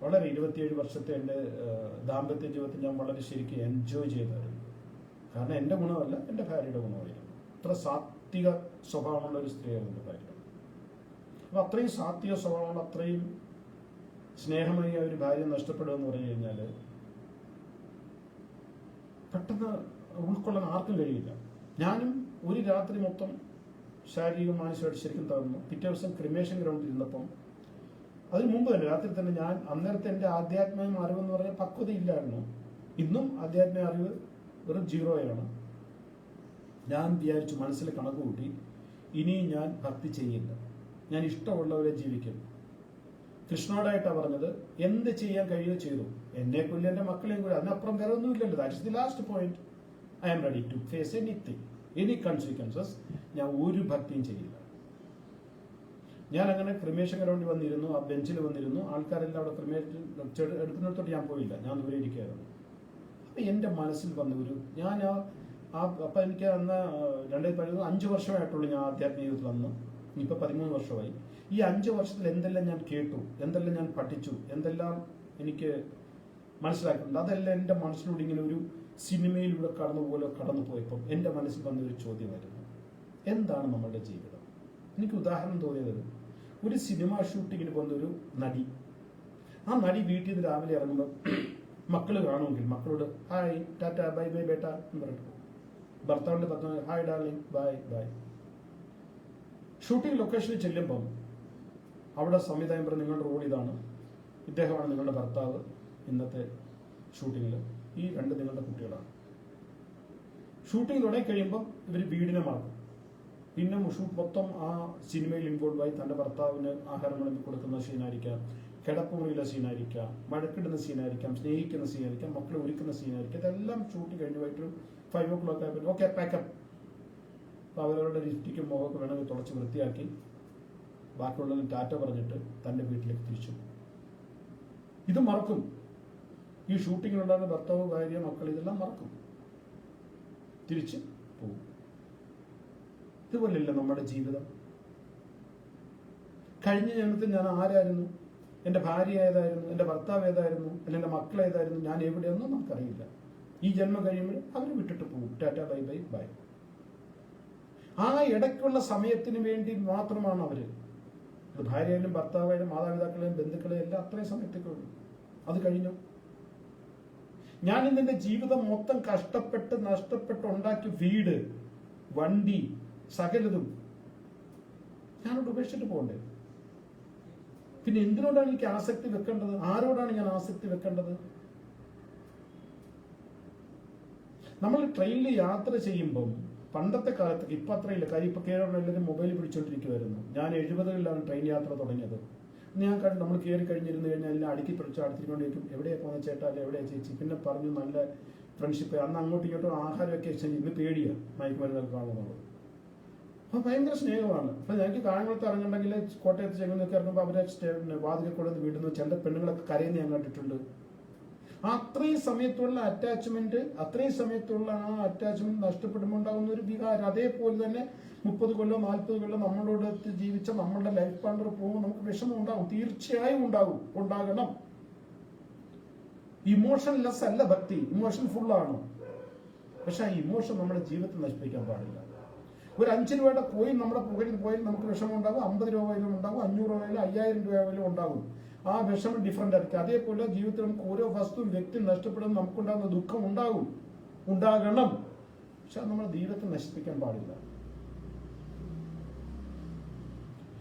വളരെ 27 വർഷത്തെ എൻ്റെ ദാമ്പത്യ ജീവിതത്തിൽ ഞാൻ വളരെ ശരിക്കും എൻജോയ് ചെയ്തായിരുന്നു. കാരണം എൻ്റെ ഗുണമല്ല, എൻ്റെ ഭാര്യയുടെ ഗുണമായിരുന്നു. അത്ര സാത്വിക സ്വഭാവമുള്ള ഒരു സ്ത്രീയായിരുന്നു എൻ്റെ ഭാര്യ. അപ്പൊ അത്രയും സാത്വിക സ്വഭാവമുള്ള, അത്രയും സ്നേഹമായി ആ ഒരു ഭാര്യ നഷ്ടപ്പെടുക എന്ന് പറഞ്ഞു കഴിഞ്ഞാൽ പെട്ടെന്ന് ഉൾക്കൊള്ളാൻ ആർക്കും കഴിയില്ല. ഞാനും ഒരു രാത്രി മൊത്തം ശാരീരികവും മാനസികമായിട്ട് ശരിക്കും തകർന്നു. പിറ്റേ ദിവസം ക്രിമേഷൻ ഗ്രൗണ്ടിൽ ഇരുന്നപ്പം, അതിന് മുമ്പ് തന്നെ രാത്രി തന്നെ ഞാൻ അന്നേരത്തെ എൻ്റെ ആധ്യാത്മിക അറിവെന്ന് പറഞ്ഞാൽ പക്വതയില്ലായിരുന്നു. ഇന്നും ആധ്യാത്മിക അറിവ് വെറും 0 ഞാൻ വിചാരിച്ചു, മനസ്സിൽ കണക്ക് കൂട്ടി, ഇനി ഞാൻ ഭക്തി ചെയ്യില്ല, ഞാൻ ഇഷ്ടമുള്ളവരെ ജീവിക്കും. കൃഷ്ണോടായിട്ടാണ് പറഞ്ഞത്, എന്ത് ചെയ്യാൻ കഴിയുമോ ചെയ്തു. എന്നെ കൊല്ലം, എൻ്റെ മക്കളെയും കൂടി, അതിനപ്പുറം വേറെ ഒന്നുമില്ലല്ലോ. That is the last point. I am ready to face anything, any consequences. ഞാൻ ഒരു ഭക്തിയും ചെയ്യില്ല. ഞാൻ അങ്ങനെ ക്രിമേഷൻ ഗ്രൗണ്ടിൽ വന്നിരുന്നു, ആ ബെഞ്ചിൽ വന്നിരുന്നു. ആൾക്കാരെല്ലാം അവിടെ ക്രിമേഷൻ എടുക്കുന്നിടത്തോട്ട് ഞാൻ പോയില്ല, ഞാൻ ദൂരെ ഇരിക്കുകയായിരുന്നു. അപ്പൊ എൻ്റെ മനസ്സിൽ വന്ന ഒരു, ഞാൻ അപ്പൊ എനിക്ക് അന്ന് 2015 5 വർഷമായിട്ടുള്ളൂ ഞാൻ ആധ്യാത്മിക ജീവിതത്തിൽ വന്നു. ഇപ്പൊ 13 വർഷമായി. ഈ 5 വർഷത്തിൽ എന്തെല്ലാം ഞാൻ കേട്ടു, എന്തെല്ലാം ഞാൻ പഠിച്ചു, എന്തെല്ലാം എനിക്ക് മനസ്സിലാക്കുന്നുണ്ട്, അതെല്ലാം എൻ്റെ മനസ്സിലൂടെ ഇങ്ങനെ ഒരു സിനിമയിലൂടെ കടന്നു പോയപ്പം എൻ്റെ മനസ്സിൽ വന്നൊരു ചോദ്യമായിരുന്നു, എന്താണ് നമ്മളുടെ ജീവിതം? എനിക്ക് ഉദാഹരണം തോന്നിയത്, ഒരു സിനിമ ഷൂട്ടിങ്ങിന് പോകുന്ന ഒരു നടി, ആ നടി വീട്ടിൽ നിന്ന് രാവിലെ ഇറങ്ങുമ്പോൾ മക്കൾ കാണുമെങ്കിൽ മക്കളോട് hi Tata bye bye Beta എന്ന് പറഞ്ഞിട്ട് പോകും. ഭർത്താവിന്റെ ഭർത്താവ് hi darling bye bye. Shooting ലൊക്കേഷനിൽ ചെല്ലുമ്പം അവിടെ സംവിധായകൻ പറയും നിങ്ങളുടെ റോൾ ഇതാണ്, ഇദ്ദേഹമാണ് നിങ്ങളുടെ ഭർത്താവ്, ഇന്നത്തെ ഷൂട്ടിങ്ങിൽ ഈ രണ്ട് നിങ്ങളുടെ കുട്ടികളാണ്. ഷൂട്ടിംഗ് തുടങ്ങി കഴിയുമ്പം ഇവർ വീടിനെ മറക്കും. പിന്നെ ഷൂട്ട് മൊത്തം ആ സിനിമയിൽ ഇൻവോൾവ് ആയി തന്റെ ഭർത്താവിന് ആഹാരങ്ങൾ കൊടുക്കുന്ന സീനായിരിക്കാം, കിടപ്പുമുറിയിലെ സീനായിരിക്കാം, വഴക്കിടുന്ന സീനായിരിക്കാം, സ്നേഹിക്കുന്ന സീനായിരിക്കാം, മക്കളെ ഒരുക്കുന്ന സീനായിരിക്കാം. ഇതെല്ലാം ഷൂട്ടിംഗ് കഴിഞ്ഞ് വൈകിട്ട് 5 o'clock ആയപ്പോൾ ഓക്കെ പാക്കപ്പ്. അപ്പോൾ അവരവരുടെ ലിഫ്റ്റിക്കും മുഖമൊക്കെ വേണമെങ്കിൽ തുടച്ച് വൃത്തിയാക്കി ബാക്കിയുള്ളതിന് ടാറ്റ പറഞ്ഞിട്ട് തന്റെ വീട്ടിലേക്ക് തിരിച്ചു. ഇത് മറക്കും. ഈ ഷൂട്ടിങ്ങിലുണ്ടാകുന്ന ഭർത്താവ്, ഭാര്യ, മക്കൾ ഇതെല്ലാം മറക്കും, തിരിച്ച് പോകും. ഇതുപോലെയല്ല നമ്മുടെ ജീവിതം. കഴിഞ്ഞ ജന്മത്തിൽ ഞാൻ ആരായിരുന്നു, എൻ്റെ ഭാര്യ ഏതായിരുന്നു, എൻ്റെ ഭർത്താവ് ഏതായിരുന്നു, അല്ലെങ്കിൽ എൻ്റെ മക്കൾ ഏതായിരുന്നു, ഞാൻ എവിടെയൊന്നും നമുക്കറിയില്ല. ഈ ജന്മം കഴിയുമ്പോൾ അവർ വിട്ടിട്ട് പോകും. Tata bye bye bye. ആ ഇടയ്ക്കുള്ള സമയത്തിന് വേണ്ടി മാത്രമാണ് അവര്. ഭാര്യയായാലും ഭർത്താവായാലും മാതാപിതാക്കളെയും ബന്ധുക്കളെയും എല്ലാം അത്രയും സമയത്തേക്ക് ഉള്ളൂ. അത് കഴിഞ്ഞു. ഞാൻ ഇന്ന് എൻ്റെ ജീവിതം മൊത്തം കഷ്ടപ്പെട്ട് നഷ്ടപ്പെട്ട് ഉണ്ടാക്കിയ വീട്, വണ്ടി, സകലതും ഞാനോട് ഉപേക്ഷിച്ചിട്ട് പോകണ്ടേ? പിന്നെ എന്തിനോടാണ് എനിക്ക് ആസക്തി വെക്കേണ്ടത്? ആരോടാണ് ഞാൻ ആസക്തി വെക്കേണ്ടത്? നമ്മൾ ട്രെയിനിൽ യാത്ര ചെയ്യുമ്പം പണ്ടത്തെ കാലത്ത് ഇപ്പം അത്രയില്ല. കാര്യം ഇപ്പം കേരളം എല്ലാവരും മൊബൈൽ പിടിച്ചോണ്ടിരിക്കുമായിരുന്നു. ഞാൻ 70-കളിലാണ് ട്രെയിൻ യാത്ര തുടങ്ങിയത്. ഞാൻ കണ്ടു നമ്മൾ കയറി കഴിഞ്ഞിരുന്നു കഴിഞ്ഞാൽ എല്ലാം അടുക്കി പിടിച്ച് അടുത്തിക്കൊണ്ടിരിക്കും. എവിടെയാ പോകുന്ന ചേട്ടാ, അല്ലെ എവിടെയാ ചേച്ചി? പിന്നെ പറഞ്ഞു നല്ല ഫ്രണ്ട്ഷിപ്പ്. അന്ന് അങ്ങോട്ടും ഇങ്ങോട്ടും ആഹാരമൊക്കെ എക്സ്ചേഞ്ച്. ഇന്ന് പേടിയാണ് മയക്കുമരുന്നൊക്കെ കാണുന്നത്. അപ്പൊ ഭയങ്കര സ്നേഹമാണ്. അപ്പൊ ഞങ്ങൾക്ക് കായംകുളത്ത് ഇറങ്ങുന്നുണ്ടെങ്കിൽ കോട്ടയത്ത് ചെങ്ങന്നൊക്കെ ഇറങ്ങുമ്പോൾ അവരെ വാതിൽ കൊണ്ടു വീടുന്നു. ചില പെണ്ണുങ്ങളൊക്കെ കരയുന്ന ഞാൻ കണ്ടിട്ടുണ്ട്. അത്രയും സമയത്തുള്ള അറ്റാച്ച്മെന്റ്, അത്രയും സമയത്തുള്ള ആ അറ്റാച്ച്മെന്റ് നഷ്ടപ്പെടുമ്പോൾ ഉണ്ടാകുന്ന ഒരു വികാരം. അതേപോലെ തന്നെ 30 കൊല്ലം 40 കൊല്ലം നമ്മളോട് ജീവിച്ച നമ്മളുടെ ലൈഫ് പാർട്ണർ പോകുമ്പോൾ നമുക്ക് വിഷമം ഉണ്ടാകും. തീർച്ചയായും ഉണ്ടാകണം. ഇമോഷൻ ലെസ് അല്ല ഭക്തി, ഇമോഷൻ ഫുള്ളാണ്. പക്ഷെ ആ ഇമോഷൻ നമ്മുടെ ജീവിതത്തിൽ നശിപ്പിക്കാൻ പാടില്ല. ഒരു 5 രൂപയുടെ കോയിൻ നമ്മുടെ പുകയിൽ പോയാൽ നമുക്ക് വിഷമം ഉണ്ടാകും. 50 രൂപയിലും ഉണ്ടാകും, 500 രൂപയിലും 5000 രൂപയിലും ഉണ്ടാകും. ആ വിഷമം ഡിഫറെന്റ് ആയിരിക്കും. അതേപോലെ ജീവിതത്തിൽ നമുക്ക് ഓരോ വസ്തുവും വ്യക്തി നഷ്ടപ്പെടുന്ന നമുക്കുണ്ടാകുന്ന ദുഃഖം ഉണ്ടാകണം. പക്ഷെ അത് നമ്മുടെ ജീവിതത്തെ നശിപ്പിക്കാൻ പാടില്ല.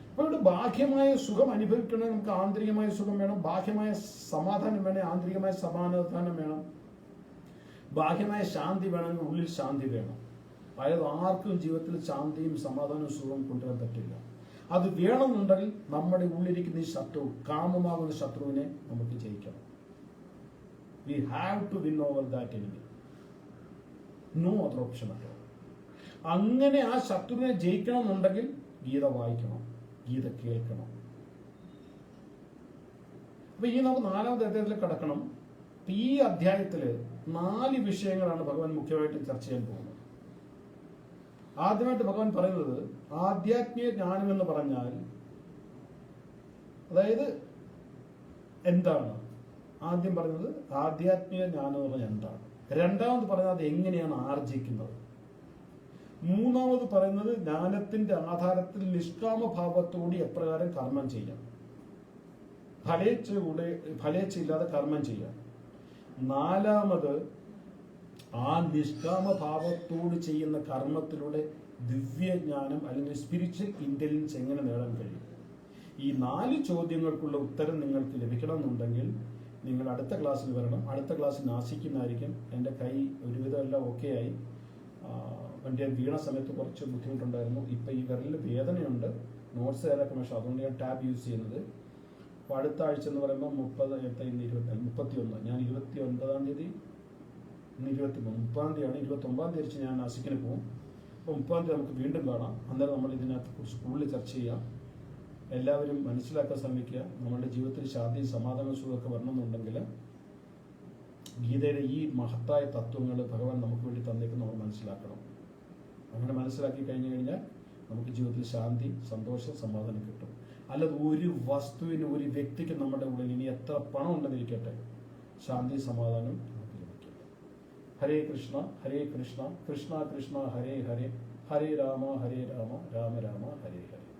അപ്പൊ ഇവിടെ ബാഹ്യമായ സുഖം അനുഭവിക്കണമെങ്കിൽ നമുക്ക് ആന്തരികമായ സുഖം വേണം, ബാഹ്യമായ സമാധാനം വേണം, ആന്തരികമായ സമാധാനം വേണം, ബാഹ്യമായ ശാന്തി വേണമെങ്കിൽ ഉള്ളിൽ ശാന്തി വേണം. അതായത് ആർക്കും ജീവിതത്തിൽ ശാന്തിയും സമാധാനവും സുഖവും കൊണ്ടുവരാൻ പറ്റില്ല. അത് വേണമെന്നുണ്ടെങ്കിൽ നമ്മുടെ ഉള്ളിരിക്കുന്ന ഈ ശത്രു, കാമമാകുന്ന ശത്രുവിനെ നമുക്ക് ജയിക്കണം. We have to win over that enemy. No other option അല്ല. അങ്ങനെ ആ ശത്രുവിനെ ജയിക്കണം എന്നുണ്ടെങ്കിൽ ഗീത വായിക്കണം, ഗീത കേൾക്കണം. അപ്പൊ ഈ നമുക്ക് 4ാമത്തെ അധ്യായത്തിൽ കടക്കണം. ഈ അധ്യായത്തില് 4 വിഷയങ്ങളാണ് ഭഗവാൻ മുഖ്യമായിട്ടും ചർച്ച ചെയ്യാൻ പോകുന്നത്. ആദ്യമായിട്ട് ഭഗവാൻ പറയുന്നത് ആധ്യാത്മിക ജ്ഞാനം എന്ന് പറഞ്ഞാൽ അതായത് എന്താണ്? ആദ്യം പറയുന്നത് ആധ്യാത്മിക ജ്ഞാനം എന്ന് പറഞ്ഞാൽ എന്താണ്. രണ്ടാമത് പറയുന്നത് അത് എങ്ങനെയാണ് ആർജിക്കുന്നത്. മൂന്നാമത് പറയുന്നത് ജ്ഞാനത്തിന്റെ ആധാരത്തിൽ നിഷ്കാമഭാവത്തോടെ എപ്രകാരം കർമ്മം ചെയ്യാം, ഫലേച്ഛയില്ലാതെ കർമ്മം ചെയ്യാം. നാലാമത് ആ നിഷ്കാമഭാവത്തോട് ചെയ്യുന്ന കർമ്മത്തിലൂടെ ദിവ്യജ്ഞാനം അല്ലെങ്കിൽ സ്പിരിച്വൽ ഇന്റലിജൻസ് എങ്ങനെ നേടാൻ കഴിയും. ഈ 4 ചോദ്യങ്ങൾക്കുള്ള ഉത്തരം നിങ്ങൾക്ക് ലഭിക്കണമെന്നുണ്ടെങ്കിൽ നിങ്ങൾ അടുത്ത ക്ലാസ്സിൽ വരണം. അടുത്ത ക്ലാസ്സിൽ നാസിക്കുന്നതായിരിക്കും. എൻ്റെ കൈ ഒരുവിധം എല്ലാം ഓക്കെ ആയി. വണ്ടി വീണ സമയത്ത് കുറച്ച് ബുദ്ധിമുട്ടുണ്ടായിരുന്നു. ഇപ്പം ഈ വിരലിൽ വേദനയുണ്ട്. നോട്ട്സ് ഏതൊക്കെ പക്ഷേ അതുകൊണ്ട് ഞാൻ ടാബ് യൂസ് ചെയ്യുന്നത്. അപ്പോൾ അടുത്ത ആഴ്ച എന്ന് പറയുമ്പോൾ 31 ഞാൻ 29-ാം തീയതി, ഇന്ന് 23, 30-ാം തീയതിയാണ്. 29-ാം തീയതി ഞാൻ നാസിക്കിന് പോകും. അപ്പോൾ 30-ാം തീയതി നമുക്ക് വീണ്ടും കാണാം. അന്നേരം നമ്മൾ ഇതിനകത്ത് കുറിച്ച് കൂടുതൽ ചർച്ച ചെയ്യാം. എല്ലാവരും മനസ്സിലാക്കാൻ ശ്രമിക്കുക. നമ്മുടെ ജീവിതത്തിൽ ശാന്തിയും സമാധാനവും സുഖമൊക്കെ വരണമെന്നുണ്ടെങ്കിൽ ഗീതയുടെ ഈ മഹത്തായ തത്വങ്ങൾ ഭഗവാൻ നമുക്ക് വേണ്ടി തന്നേക്ക് നമ്മൾ മനസ്സിലാക്കണം. അങ്ങനെ മനസ്സിലാക്കി കഴിഞ്ഞു കഴിഞ്ഞാൽ നമുക്ക് ജീവിതത്തിൽ ശാന്തി, സന്തോഷം, സമാധാനം കിട്ടും. അല്ലാതെ ഒരു വസ്തുവിന്, ഒരു വ്യക്തിക്ക് നമ്മുടെ ഉള്ളിൽ ഇനി എത്ര പണം ഉണ്ടെന്നിരിക്കട്ടെ, ശാന്തി സമാധാനം നമുക്ക് ലഭിക്കില്ല. ഹരേ കൃഷ്ണ ഹരേ കൃഷ്ണ കൃഷ്ണ കൃഷ്ണ ഹരേ ഹരേ ഹരേ രാമ രാമ രാമ ഹരേ ഹരേ.